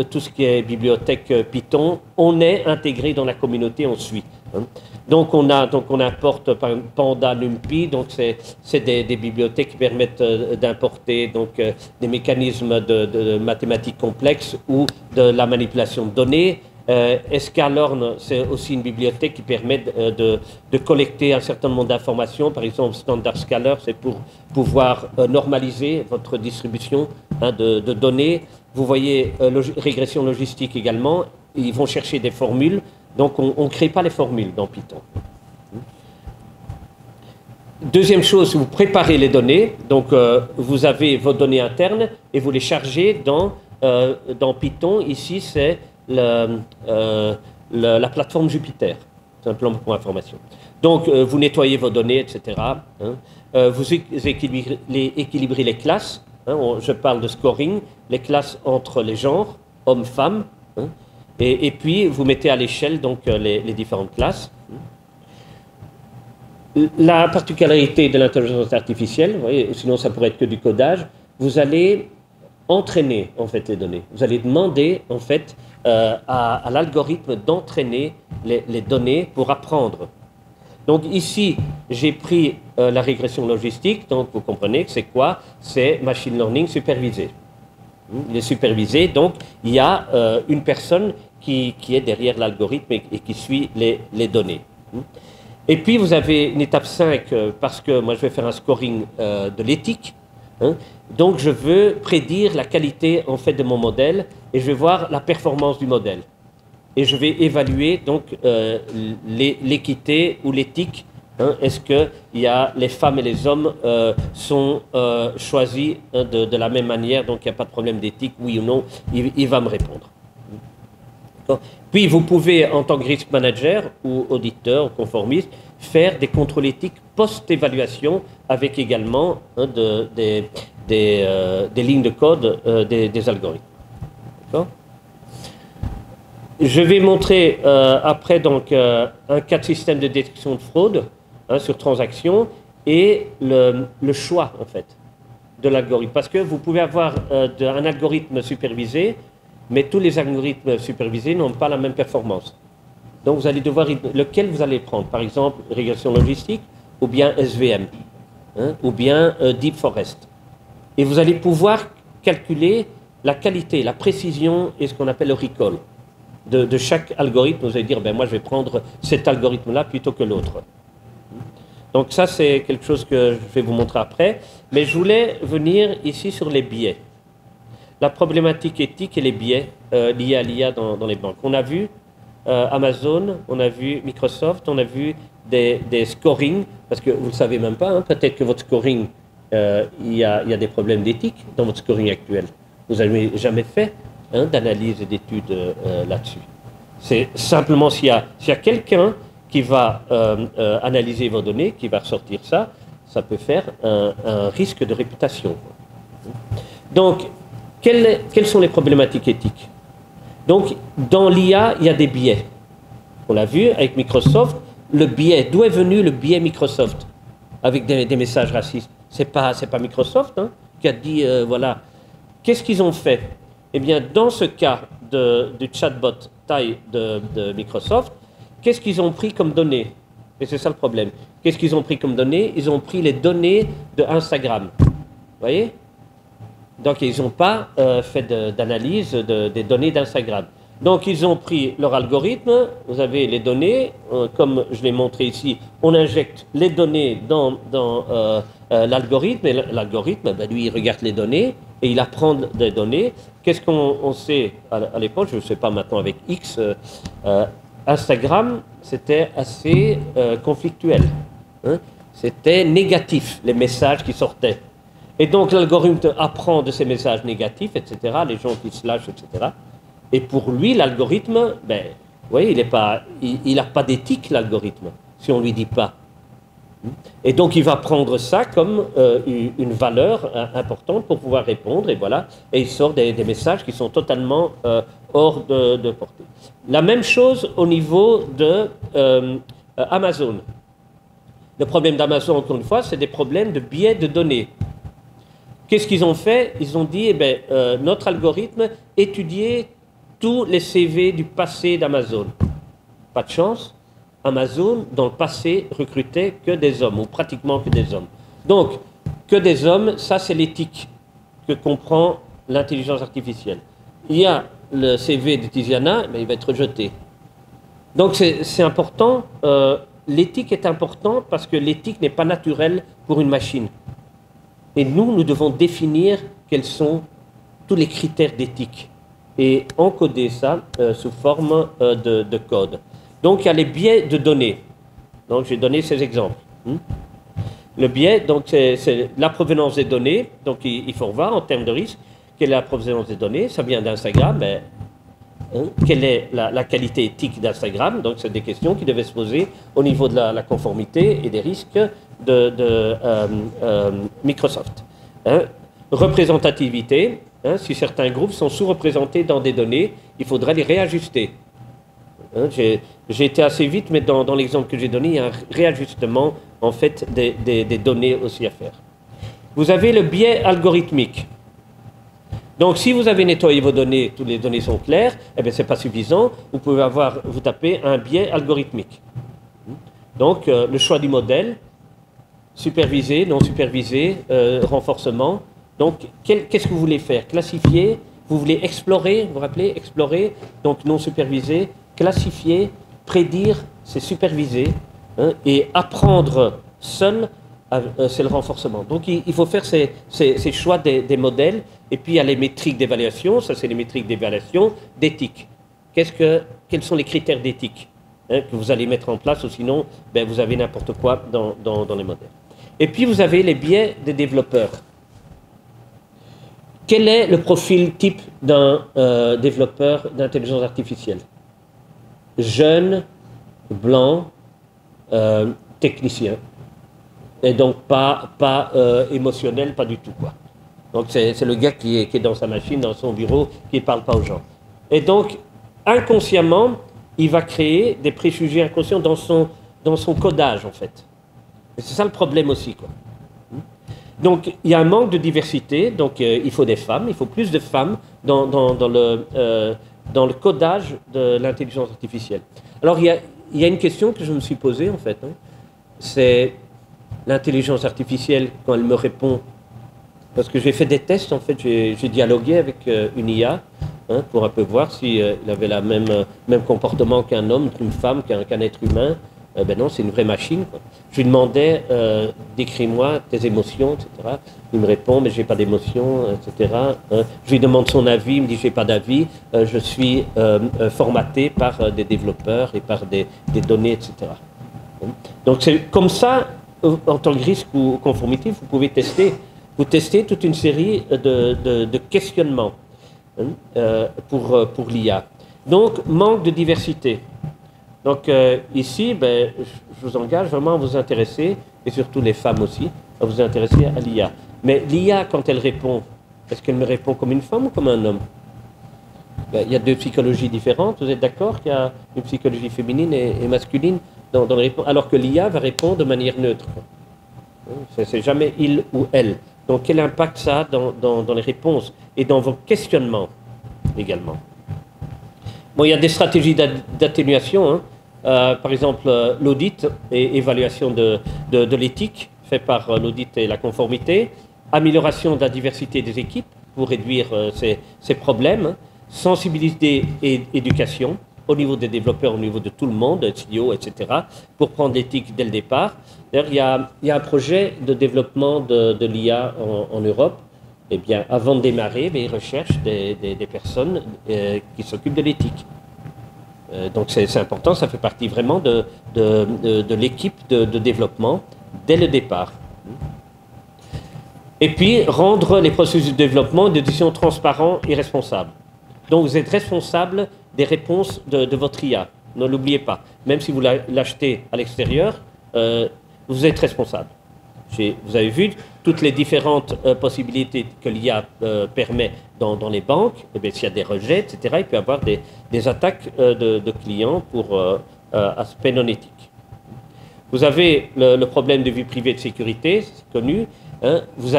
tout ce qui est bibliothèque Python. On est intégré dans la communauté, on suit. Hein. Donc on importe par exemple Panda, NumPy, donc c'est des bibliothèques qui permettent d'importer donc des mécanismes de mathématiques complexes ou de la manipulation de données. Scalorn, c'est aussi une bibliothèque qui permet de collecter un certain nombre d'informations. Par exemple, Standard Scaler, c'est pour pouvoir normaliser votre distribution de données. Vous voyez, régression logistique également. Ils vont chercher des formules. Donc, on ne crée pas les formules dans Python. Deuxième chose, vous préparez les données. Donc, vous avez vos données internes et vous les chargez dans Python. Ici, c'est la plateforme Jupyter, simplement pour information. Donc, vous nettoyez vos données, etc. Vous équilibrez les classes. Je parle de scoring, les classes entre les genres, hommes, femmes. Et puis, vous mettez à l'échelle donc les différentes classes. La particularité de l'intelligence artificielle, vous voyez, sinon ça pourrait être que du codage, vous allez entraîner en fait les données. Vous allez demander en fait à l'algorithme d'entraîner les données pour apprendre. Donc ici, j'ai pris la régression logistique, donc vous comprenez que c'est quoi? C'est machine learning supervisé. Il est supervisé, donc il y a une personne qui est derrière l'algorithme et qui suit les données. Et puis vous avez une étape 5, parce que moi je vais faire un scoring de l'éthique. Donc je veux prédire la qualité en fait de mon modèle et je vais voir la performance du modèle. Et je vais évaluer donc l'équité ou l'éthique. Est-ce que les femmes et les hommes sont choisis de la même manière, donc il n'y a pas de problème d'éthique, oui ou non, il va me répondre. Puis vous pouvez, en tant que risk manager ou auditeur ou conformiste, faire des contrôles éthiques post-évaluation avec également des lignes de code des algorithmes. Je vais montrer après donc, un cas de système de détection de fraude sur transaction et le choix en fait de l'algorithme. Parce que vous pouvez avoir un algorithme supervisé, mais tous les algorithmes supervisés n'ont pas la même performance. Donc vous allez devoir lequel vous allez prendre. Par exemple, régression logistique ou bien SVM ou bien Deep Forest. Et vous allez pouvoir calculer la qualité, la précision et ce qu'on appelle le recall de chaque algorithme. Vous allez dire, ben moi je vais prendre cet algorithme-là plutôt que l'autre. Donc ça c'est quelque chose que je vais vous montrer après. Mais je voulais venir ici sur les biais. La problématique éthique et les biais liés à l'IA dans les banques. On a vu Amazon, on a vu Microsoft, on a vu des scorings, parce que vous ne le savez même pas, peut-être que votre scoring, il y a des problèmes d'éthique dans votre scoring actuel. Vous n'avez jamais fait d'analyse et d'études là-dessus. C'est simplement s'il y a quelqu'un qui va analyser vos données, qui va ressortir ça, ça peut faire un risque de réputation. Donc, quelles sont les problématiques éthiques? Donc, dans l'IA, il y a des biais. On l'a vu avec Microsoft, le biais. D'où est venu le biais Microsoft? Avec des messages racistes. C'est pas Microsoft qui a dit, voilà. Qu'est-ce qu'ils ont fait? Eh bien, dans ce cas du chatbot taille de Microsoft, qu'est-ce qu'ils ont pris comme données? Et c'est ça le problème. Qu'est-ce qu'ils ont pris comme données? Ils ont pris les données de Instagram. Vous voyez? Donc, ils n'ont pas fait d'analyse des données d'Instagram. Donc, ils ont pris leur algorithme. Vous avez les données. Comme je l'ai montré ici, on injecte les données dans l'algorithme. Et l'algorithme, ben, lui, il regarde les données et il apprend des données. Qu'est-ce qu'on sait à l'époque? Je ne sais pas maintenant avec X. Instagram, c'était assez conflictuel. C'était négatif, les messages qui sortaient. Et donc l'algorithme apprend de ces messages négatifs, etc., les gens qui se lâchent, etc. Et pour lui, l'algorithme, ben, vous voyez, il n'a pas d'éthique, l'algorithme, si on ne lui dit pas. Et donc il va prendre ça comme une valeur importante pour pouvoir répondre, et voilà, et il sort des messages qui sont totalement hors de portée. La même chose au niveau de Amazon. Le problème d'Amazon, encore une fois, c'est des problèmes de biais de données. Qu'est-ce qu'ils ont fait? Ils ont dit, eh bien, notre algorithme étudiait tous les CV du passé d'Amazon. Pas de chance. Amazon, dans le passé, recrutait que des hommes, ou pratiquement que des hommes. Donc, que des hommes, ça c'est l'éthique que comprend l'intelligence artificielle. Il y a le CV de Tiziana, mais il va être rejeté. Donc c'est important, l'éthique est importante parce que l'éthique n'est pas naturelle pour une machine. Et nous devons définir quels sont tous les critères d'éthique et encoder ça sous forme de code. Donc, il y a les biais de données. Donc, j'ai donné ces exemples. Le biais, donc, c'est la provenance des données. Donc, il faut revoir en termes de risque quelle est la provenance des données. Ça vient d'Instagram, mais quelle est la qualité éthique d'Instagram? Donc, c'est des questions qui devaient se poser au niveau de la conformité et des risques de Microsoft. Représentativité, si certains groupes sont sous-représentés dans des données, il faudrait les réajuster. J'ai été assez vite, mais dans l'exemple que j'ai donné, il y a un réajustement en fait des données aussi à faire. Vous avez le biais algorithmique. Donc, si vous avez nettoyé vos données, toutes les données sont claires, eh bien, ce n'est pas suffisant. Vous pouvez vous tapez un biais algorithmique. Donc, le choix du modèle, supervisé, non supervisé, renforcement. Donc, qu'est-ce que vous voulez faire? Classifier, vous voulez explorer, vous vous rappelez, explorer, donc non supervisé, classifier, prédire, c'est supervisé, hein, et apprendre seul, c'est le renforcement. Donc, il faut faire ces choix des modèles, et puis il y a les métriques d'évaluation, ça c'est les métriques d'évaluation, d'éthique. Quels sont les critères d'éthique, hein, que vous allez mettre en place, ou sinon, ben, vous avez n'importe quoi dans les modèles. Et puis, vous avez les biais des développeurs. Quel est le profil type d'un développeur d'intelligence artificielle? Jeune, blanc, technicien. Et donc pas émotionnel, pas du tout, quoi. Donc c'est le gars qui est dans sa machine, dans son bureau, qui ne parle pas aux gens. Et donc, inconsciemment, il va créer des préjugés inconscients dans son codage, en fait. Et c'est ça le problème aussi, quoi. Donc, il y a un manque de diversité, donc il faut des femmes, il faut plus de femmes dans le codage de l'intelligence artificielle. Alors, il y a une question que je me suis posée, en fait, hein. C'est l'intelligence artificielle, quand elle me répond, parce que j'ai fait des tests, en fait, j'ai dialogué avec une IA, hein, pour un peu voir si il avait le même comportement qu'un homme, qu'une femme, qu'un être humain. Ben non, c'est une vraie machine, quoi. Je lui demandais, décris-moi tes émotions, etc. Il me répond, mais j'ai pas d'émotions, etc. Je lui demande son avis, il me dit, j'ai pas d'avis, je suis formaté par des développeurs et par des données, etc. Donc c'est comme ça, en tant que risque ou conformité, vous pouvez tester. Vous testez toute une série de questionnements, hein, pour l'IA. Donc, manque de diversité. Donc ici, ben, je vous engage vraiment à vous intéresser, et surtout les femmes aussi, à vous intéresser à l'IA. Mais l'IA, quand elle répond, est-ce qu'elle me répond comme une femme ou comme un homme? Ben, il y a deux psychologies différentes, vous êtes d'accord qu'il y a une psychologie féminine et masculine dans les réponses, alors que l'IA va répondre de manière neutre. C'est jamais il ou elle. Donc quel impact ça a dans les réponses et dans vos questionnements également? Bon, il y a des stratégies d'atténuation, hein. Par exemple, l'audit et évaluation de l'éthique fait par l'audit et la conformité, amélioration de la diversité des équipes pour réduire ces problèmes, hein. Sensibilité et éducation au niveau des développeurs, au niveau de tout le monde, CEO, etc., pour prendre l'éthique dès le départ. D'ailleurs, il y a un projet de développement de l'IA en Europe. Eh bien, avant de démarrer, ils recherchent des personnes qui s'occupent de l'éthique. Donc c'est important, ça fait partie vraiment de l'équipe de développement dès le départ. Et puis, rendre les processus de développement et de décision transparents et responsables. Donc vous êtes responsable des réponses de votre IA. Ne l'oubliez pas. Même si vous l'achetez à l'extérieur, vous êtes responsable. Vous avez vu toutes les différentes possibilités que l'IA permet dans les banques. Eh bien, s'il y a des rejets, etc., il peut y avoir des attaques de clients pour aspect non éthique. Vous avez le problème de vie privée et de sécurité, c'est connu. Hein, nous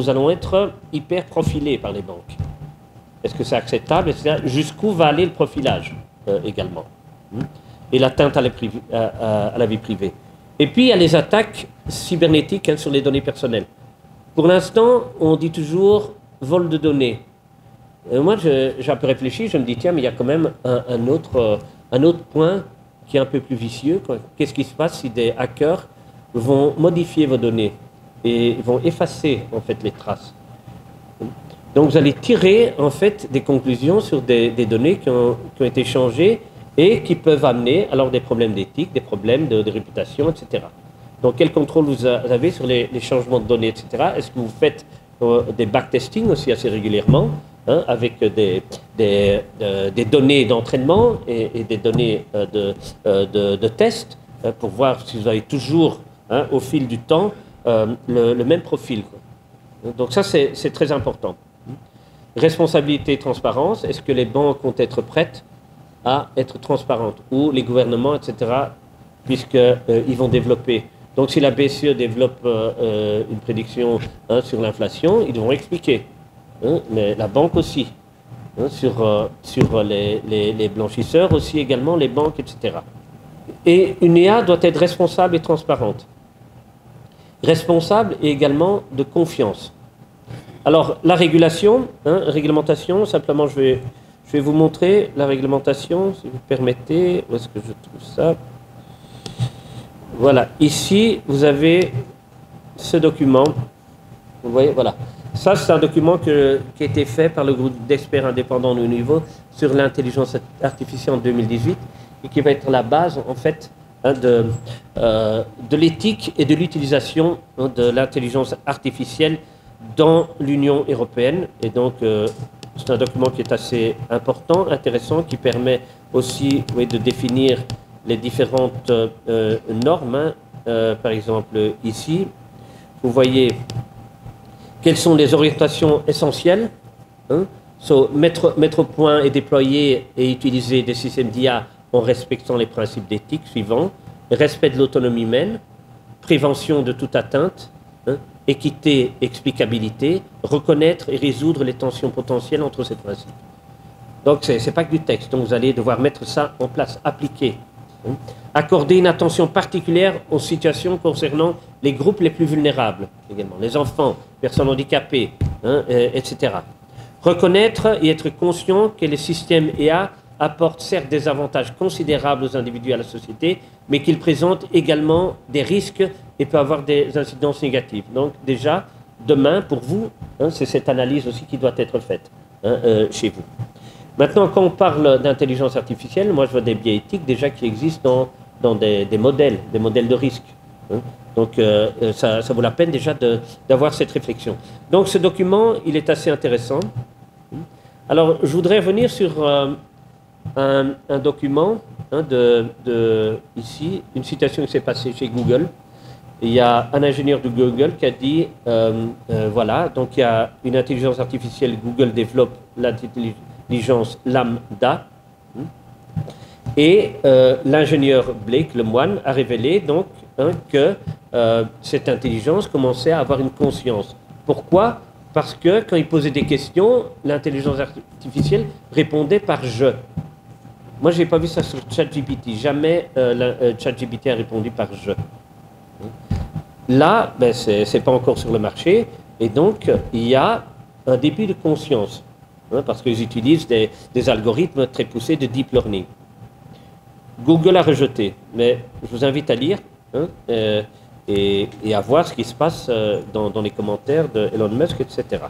allons être hyper profilés par les banques. Est-ce que c'est acceptable, etc. Jusqu'où va aller le profilage également, et l'atteinte à la vie privée. Et puis, il y a les attaques cybernétiques, hein, sur les données personnelles. Pour l'instant, on dit toujours vol de données. Moi, j'ai un peu réfléchi, je me dis, tiens, mais il y a quand même un autre point qui est un peu plus vicieux. Qu'est-ce qui se passe si des hackers vont modifier vos données et vont effacer, en fait, les traces? Donc, vous allez tirer, en fait, des conclusions sur des données qui ont été changées et qui peuvent amener alors des problèmes d'éthique, des problèmes de réputation, etc. Donc, quel contrôle vous avez sur les changements de données, etc. Est-ce que vous faites des backtesting aussi assez régulièrement, hein, avec des données d'entraînement et des données de test, pour voir si vous avez toujours, hein, au fil du temps, le même profil, quoi. Donc ça, c'est très important. Responsabilité et transparence, est-ce que les banques vont être prêtes à être transparentes, ou les gouvernements, etc., puisqu'ils vont développer. Donc si la BCE développe une prédiction, hein, sur l'inflation, ils vont expliquer. hein, mais la banque aussi, hein, sur les blanchisseurs aussi également, les banques, etc. Et une IA doit être responsable et transparente. Responsable et également de confiance. Alors, la régulation, hein, réglementation, simplement je vais vous montrer la réglementation, si vous permettez. Où est-ce que je trouve ça? Voilà, ici, vous avez ce document. Vous voyez, voilà. Ça, c'est un document qui a été fait par le groupe d'experts indépendants de haut niveau sur l'intelligence artificielle en 2018 et qui va être la base, en fait, hein, de l'éthique et de l'utilisation, hein, de l'intelligence artificielle dans l'Union européenne. Et donc, c'est un document qui est assez important, intéressant, qui permet aussi, oui, de définir les différentes normes. Hein. Par exemple, ici, vous voyez quelles sont les orientations essentielles. Hein. Mettre au point et déployer et utiliser des systèmes d'IA en respectant les principes d'éthique suivants: respect de l'autonomie humaine, prévention de toute atteinte, hein, équité, explicabilité, reconnaître et résoudre les tensions potentielles entre ces principes. Donc, ce n'est pas que du texte, donc vous allez devoir mettre ça en place, appliquer. Hein. Accorder une attention particulière aux situations concernant les groupes les plus vulnérables, également, les enfants, personnes handicapées, hein, etc. Reconnaître et être conscient que les systèmes IA apportent certes des avantages considérables aux individus et à la société, mais qu'ils présentent également des risques et peuvent avoir des incidences négatives. Donc déjà, demain, pour vous, hein, c'est cette analyse aussi qui doit être faite, hein, chez vous. Maintenant, quand on parle d'intelligence artificielle, moi je vois des biais éthiques déjà qui existent dans des modèles de risque. Hein. Donc ça vaut la peine déjà d'avoir cette réflexion. Donc ce document, il est assez intéressant. Alors je voudrais revenir sur un document, hein, ici, une citation qui s'est passée chez Google. Il y a un ingénieur de Google qui a dit, voilà, donc il y a une intelligence artificielle, Google développe l'intelligence lambda, et l'ingénieur Blake Lemoine a révélé donc, hein, que cette intelligence commençait à avoir une conscience. Pourquoi? Parce que quand il posait des questions, l'intelligence artificielle répondait par « je ». Moi, je n'ai pas vu ça sur ChatGPT. Jamais ChatGPT a répondu par « je ». Là, ben, ce n'est pas encore sur le marché, et donc il y a un début de conscience, hein, parce qu'ils utilisent des algorithmes très poussés de deep learning. Google a rejeté, mais je vous invite à lire, hein, et à voir ce qui se passe dans les commentaires de Elon Musk, etc.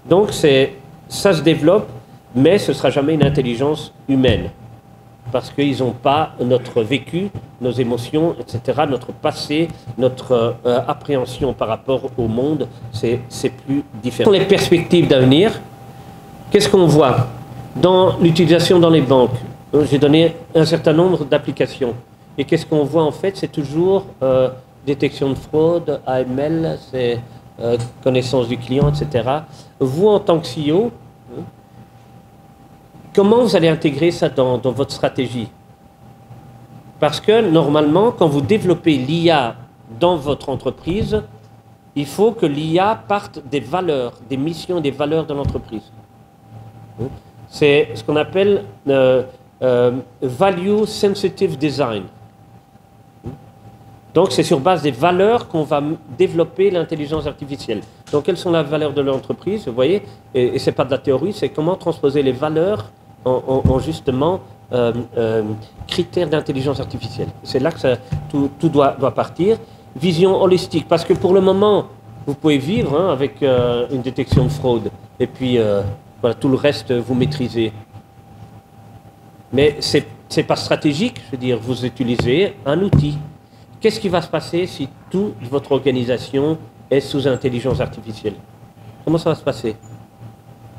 Donc ça se développe, mais ce ne sera jamais une intelligence humaine, parce qu'ils n'ont pas notre vécu, nos émotions, etc., notre passé, notre appréhension par rapport au monde, c'est plus différent. Dans les perspectives d'avenir, qu'est-ce qu'on voit dans l'utilisation dans les banques? J'ai donné un certain nombre d'applications. Et qu'est-ce qu'on voit en fait? C'est toujours détection de fraude, AML, c'est connaissance du client, etc. Vous, en tant que CEO, comment vous allez intégrer ça dans votre stratégie? Parce que normalement, quand vous développez l'IA dans votre entreprise, il faut que l'IA parte des valeurs, des missions, des valeurs de l'entreprise. C'est ce qu'on appelle Value Sensitive Design. Donc c'est sur base des valeurs qu'on va développer l'intelligence artificielle. Donc quelles sont les valeurs de l'entreprise? Vous voyez, et ce n'est pas de la théorie, c'est comment transposer les valeurs en justement critères d'intelligence artificielle. C'est là que tout doit partir. Vision holistique, parce que pour le moment, vous pouvez vivre, hein, avec une détection de fraude, et puis voilà, tout le reste, vous maîtrisez. Mais ce n'est pas stratégique, je veux dire, vous utilisez un outil. Qu'est-ce qui va se passer si toute votre organisation est sous intelligence artificielle? Comment ça va se passer?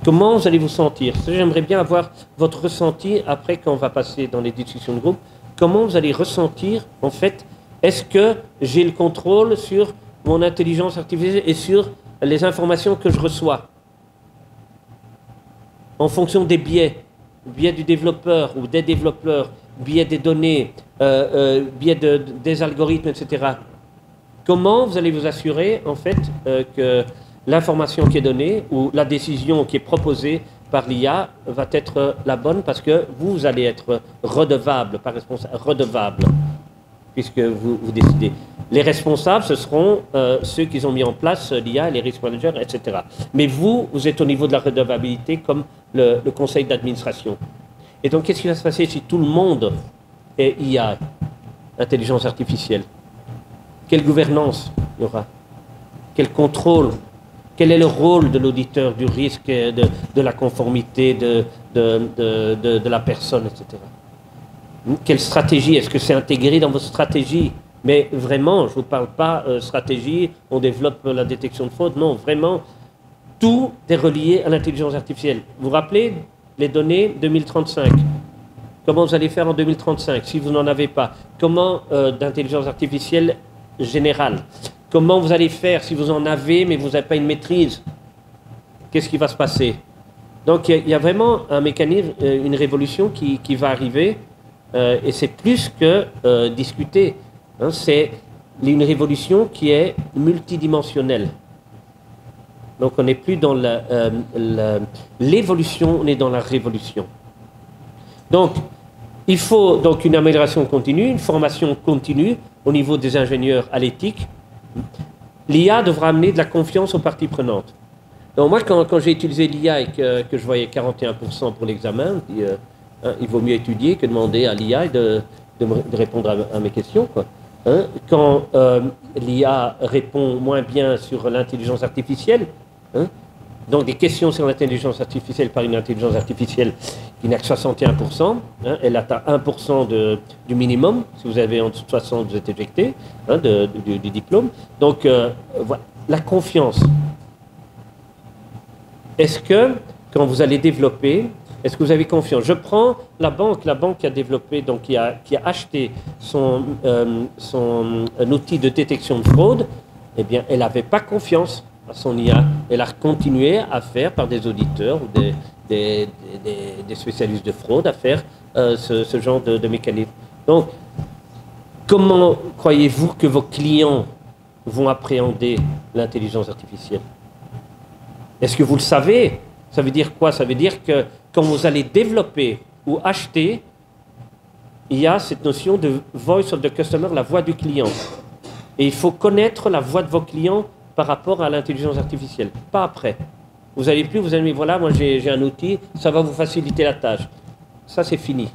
Comment vous allez vous sentir? J'aimerais bien avoir votre ressenti après, quand on va passer dans les discussions de groupe. Comment vous allez ressentir, en fait, est-ce que j'ai le contrôle sur mon intelligence artificielle et sur les informations que je reçois? En fonction des biais du développeur ou des développeurs, biais des données, biais des algorithmes, etc. Comment vous allez vous assurer, en fait, que l'information qui est donnée ou la décision qui est proposée par l'IA va être la bonne parce que vous allez être redevable, pas responsable, redevable, puisque vous décidez. Les responsables, ce seront ceux qui ont mis en place l'IA, les risk managers, etc. Mais vous êtes au niveau de la redevabilité comme le conseil d'administration. Et donc, qu'est-ce qui va se passer si tout le monde est IA, intelligence artificielle? Quelle gouvernance il y aura? Quel contrôle? Quel est le rôle de l'auditeur du risque, de la conformité de la personne, etc. Quelle stratégie? Est-ce que c'est intégré dans votre stratégie? Mais vraiment, je ne vous parle pas stratégie, on développe la détection de fraude. Non, vraiment, tout est relié à l'intelligence artificielle. Vous vous rappelez les données 2035? Comment vous allez faire en 2035 si vous n'en avez pas? Comment d'intelligence artificielle générale? Comment vous allez faire si vous en avez, mais vous n'avez pas une maîtrise? Qu'est-ce qui va se passer? Donc, il y a vraiment un mécanisme, une révolution qui va arriver, et c'est plus que discuter. Hein, c'est une révolution qui est multidimensionnelle. Donc, on n'est plus dans l'évolution, on est dans la révolution. Donc, il faut donc une amélioration continue, une formation continue au niveau des ingénieurs à l'éthique. L'IA devra amener de la confiance aux parties prenantes. Donc moi, quand j'ai utilisé l'IA et que je voyais 41% pour l'examen, il vaut mieux étudier que demander à l'IA de répondre à mes questions, quoi. Hein, quand l'IA répond moins bien sur l'intelligence artificielle, hein, donc des questions sur l'intelligence artificielle par une intelligence artificielle qui n'a que 61%, hein, elle atteint 1% du minimum. Si vous avez en dessous de 60, vous êtes éjecté hein, du diplôme. Donc, voilà, la confiance. Est-ce que, quand vous allez développer, est-ce que vous avez confiance? Je prends la banque qui a développé, donc qui a acheté son outil de détection de fraude, eh bien, elle n'avait pas confiance à son IA. Elle a continué à faire, par des auditeurs ou des spécialistes de fraude, à faire ce genre de mécanisme. Donc, comment croyez-vous que vos clients vont appréhender l'intelligence artificielle? Est-ce que vous le savez? Ça veut dire quoi? Ça veut dire que quand vous allez développer ou acheter, il y a cette notion de voice of the customer, la voix du client. Et il faut connaître la voix de vos clients par rapport à l'intelligence artificielle, pas après. Vous n'allez plus, vous allez dire, voilà, moi j'ai un outil, ça va vous faciliter la tâche. Ça, c'est fini.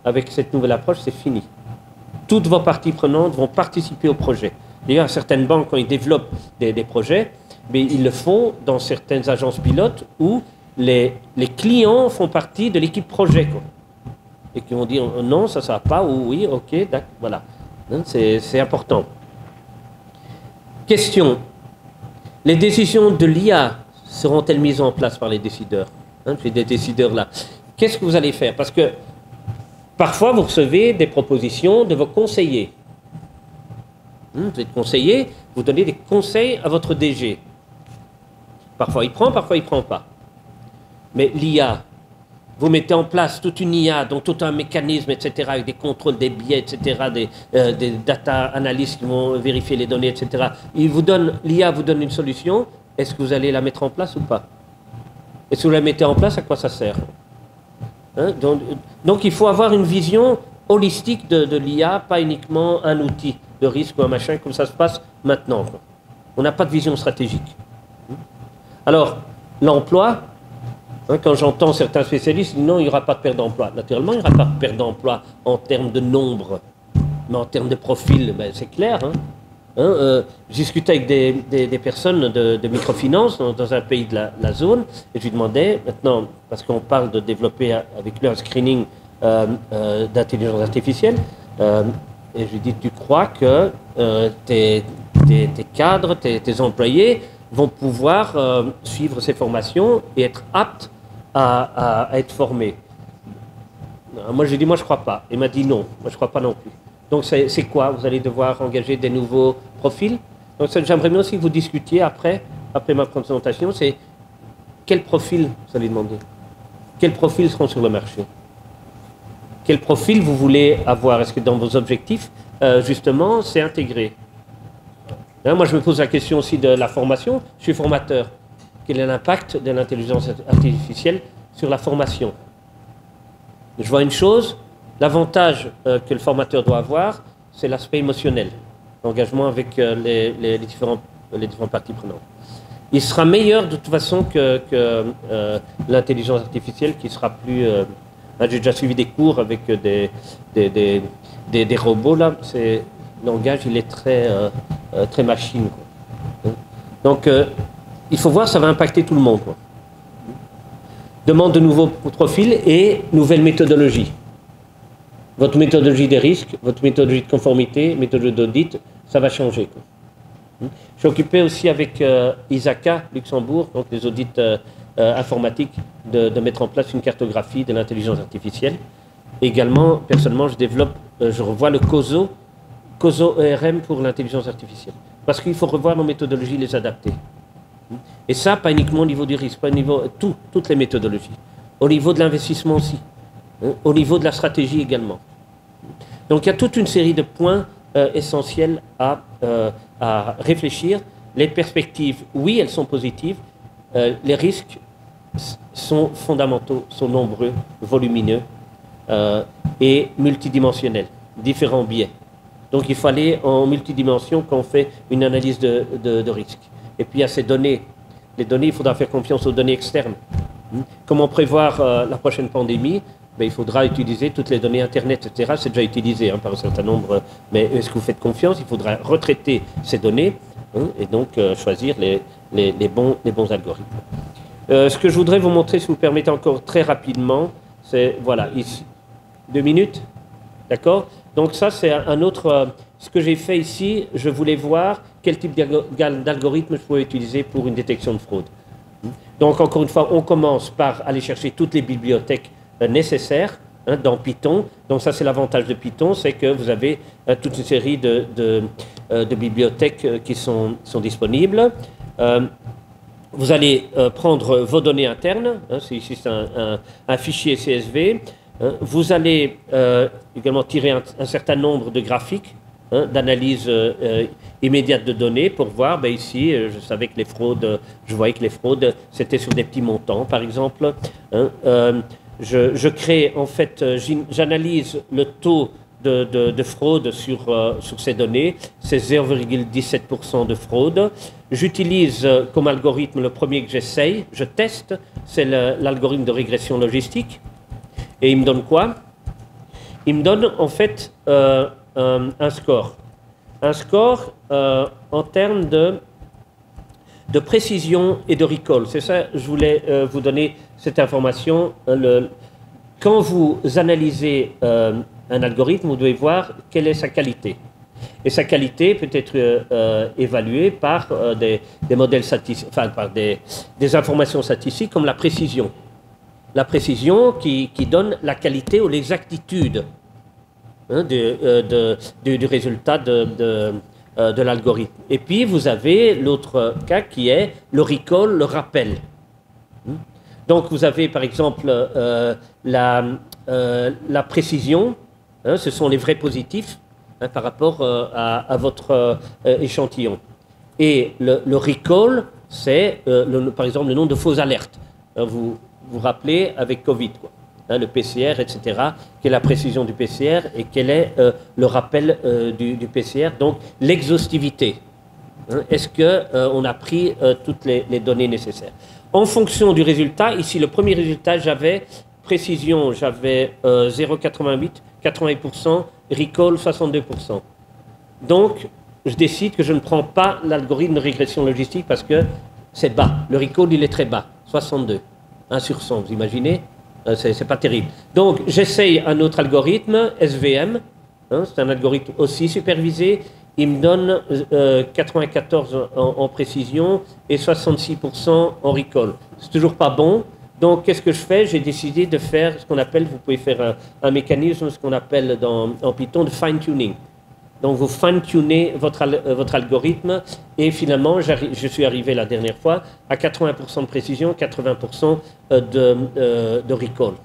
Avec cette nouvelle approche, c'est fini. Toutes vos parties prenantes vont participer au projet. D'ailleurs, certaines banques, quand ils développent des projets, mais ils le font dans certaines agences pilotes où les clients font partie de l'équipe projet, quoi. Et qui vont dire non, ça ne va pas, ou oui, ok, d'accord, voilà. C'est important. Question. Les décisions de l'IA seront-elles mises en place par les décideurs? J'ai des décideurs là. Qu'est-ce que vous allez faire? Parce que parfois, vous recevez des propositions de vos conseillers. Vous êtes conseiller, vous donnez des conseils à votre DG. Parfois, il prend, parfois, il ne prend pas. Mais l'IA, vous mettez en place toute une IA, donc tout un mécanisme, etc., avec des contrôles des biais, etc., des data analystes qui vont vérifier les données, etc. L'IA vous donne une solution. Est-ce que vous allez la mettre en place ou pas? Et si vous la mettez en place, à quoi ça sert? Hein? Donc, il faut avoir une vision holistique de l'IA, pas uniquement un outil de risque ou un machin, comme ça se passe maintenant. On n'a pas de vision stratégique. Alors, l'emploi, hein, quand j'entends certains spécialistes, non, il n'y aura pas de perte d'emploi. Naturellement, il n'y aura pas de perte d'emploi en termes de nombre, mais en termes de profil, ben, c'est clair. J'ai discuté avec des personnes de microfinance dans un pays de la zone, et je lui demandais, maintenant, parce qu'on parle de développer avec leur screening d'intelligence artificielle, et je lui dis, tu crois que tes cadres, tes employés vont pouvoir suivre ces formations et être aptes à être formés? Moi, j'ai dit, moi, je ne crois pas. Il m'a dit non, moi, je ne crois pas non plus. Donc, c'est quoi? Vous allez devoir engager des nouveaux profils? Donc, j'aimerais bien aussi que vous discutiez après ma présentation, c'est quel profil vous allez demander? Quels profils seront sur le marché? Quel profil vous voulez avoir? Est-ce que dans vos objectifs, justement, c'est intégré? Hein, moi, je me pose la question aussi de la formation. Je suis formateur. Quel est l'impact de l'intelligence artificielle sur la formation? Je vois une chose, l'avantage que le formateur doit avoir, c'est l'aspect émotionnel, l'engagement avec les différentes parties prenantes. Il sera meilleur de toute façon que l'intelligence artificielle qui sera plus... j'ai déjà suivi des cours avec des robots, là. Le langage, il est très machine, quoi. Donc, il faut voir, ça va impacter tout le monde, quoi. Demande de nouveaux profils et nouvelles méthodologies. Votre méthodologie des risques, votre méthodologie de conformité, méthodologie d'audit, ça va changer, quoi. Je suis occupé aussi avec ISACA, Luxembourg, donc les audits informatiques, de mettre en place une cartographie de l'intelligence artificielle. Également, personnellement, je revois le COSO ERM pour l'intelligence artificielle. Parce qu'il faut revoir nos méthodologies, les adapter. Et ça, pas uniquement au niveau du risque, pas au niveau toutes les méthodologies. Au niveau de l'investissement aussi. Au niveau de la stratégie également. Donc il y a toute une série de points essentiels à réfléchir. Les perspectives, oui, elles sont positives. Les risques sont fondamentaux, sont nombreux, volumineux et multidimensionnels, différents biais. Donc il faut aller en multidimension quand on fait une analyse de risque. Et puis il y a ces données. Les données, il faudra faire confiance aux données externes. Comment prévoir la prochaine pandémie? Il faudra utiliser toutes les données Internet, etc. C'est déjà utilisé par un certain nombre. Mais est-ce que vous faites confiance? Il faudra retraiter ces données et donc choisir les bons algorithmes. Ce que je voudrais vous montrer, si vous permettez encore très rapidement, c'est, voilà, ici. 2 minutes? D'accord? Donc ça, c'est un autre... ce que j'ai fait ici, je voulais voir quel type d'algorithme je pouvais utiliser pour une détection de fraude. Donc, encore une fois, on commence par aller chercher toutes les bibliothèques nécessaires dans Python. Donc ça, c'est l'avantage de Python, c'est que vous avez toute une série de bibliothèques qui sont disponibles. Vous allez prendre vos données internes. Ici, c'est un fichier CSV. Vous allez également tirer un certain nombre de graphiques d'analyse immédiate de données pour voir, ici, je savais que les fraudes, je voyais que les fraudes, c'était sur des petits montants, par exemple. Je crée, en fait, j'analyse le taux de fraude sur ces données, c'est 0,17% de fraude. J'utilise comme algorithme le premier que j'essaye, je teste, c'est l'algorithme de régression logistique. Et il me donne quoi? Il me donne en fait un score. Un score en termes de précision et de recall. C'est ça, je voulais vous donner cette information. Quand vous analysez un algorithme, vous devez voir quelle est sa qualité. Et sa qualité peut être évaluée par des modèles statistiques, enfin par des informations statistiques comme la précision. La précision qui donne la qualité ou l'exactitude du résultat de l'algorithme. Et puis vous avez l'autre cas qui est le recall, le rappel. Donc vous avez par exemple la précision, ce sont les vrais positifs par rapport à votre échantillon. Et le recall, c'est par exemple le nombre de fausses alertes. Vous rappelez avec Covid, quoi. Le PCR, etc., quelle est la précision du PCR et quel est le rappel du PCR, donc l'exhaustivité. Est-ce qu'on a pris toutes les données nécessaires? En fonction du résultat, ici le premier résultat, j'avais précision, j'avais 0,88, 80%, recall 62%. Donc, je décide que je ne prends pas l'algorithme de régression logistique parce que c'est bas. Le recall, il est très bas, 62. 1 sur 100, vous imaginez? C'est pas terrible. Donc, j'essaye un autre algorithme, SVM. C'est un algorithme aussi supervisé. Il me donne 94 en précision et 66% en recall. C'est toujours pas bon. Donc, qu'est-ce que je fais? J'ai décidé de faire ce qu'on appelle, vous pouvez faire un mécanisme, ce qu'on appelle en Python, de fine-tuning. Donc, vous fine-tunez votre algorithme et finalement, je suis arrivé la dernière fois à 80% de précision, 80% de recall,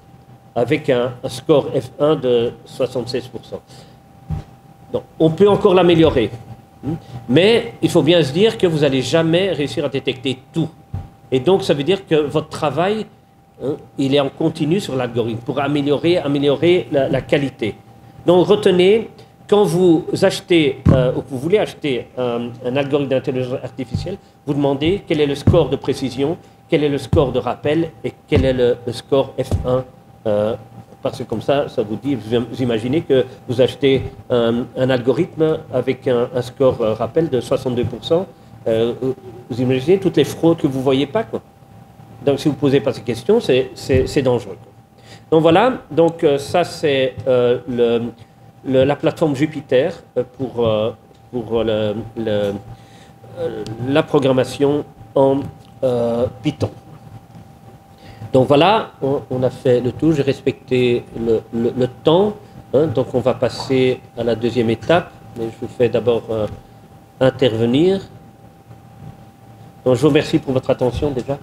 avec un score F1 de 76%. Donc, on peut encore l'améliorer. Mais il faut bien se dire que vous n'allez jamais réussir à détecter tout. Et donc, ça veut dire que votre travail, il est en continu sur l'algorithme pour améliorer la qualité. Donc, retenez, quand vous achetez ou que vous voulez acheter un algorithme d'intelligence artificielle, vous demandez quel est le score de précision, quel est le score de rappel et quel est le score F1. Parce que comme ça vous dit, vous imaginez que vous achetez un algorithme avec un score rappel de 62%, vous imaginez toutes les fraudes que vous ne voyez pas, quoi. Donc si vous ne posez pas ces questions, c'est dangereux, quoi. Donc voilà, donc ça c'est la plateforme Jupyter pour la programmation en Python. Donc voilà, on a fait le tour, j'ai respecté le temps, donc on va passer à la deuxième étape, mais je vous fais d'abord intervenir. Donc je vous remercie pour votre attention déjà.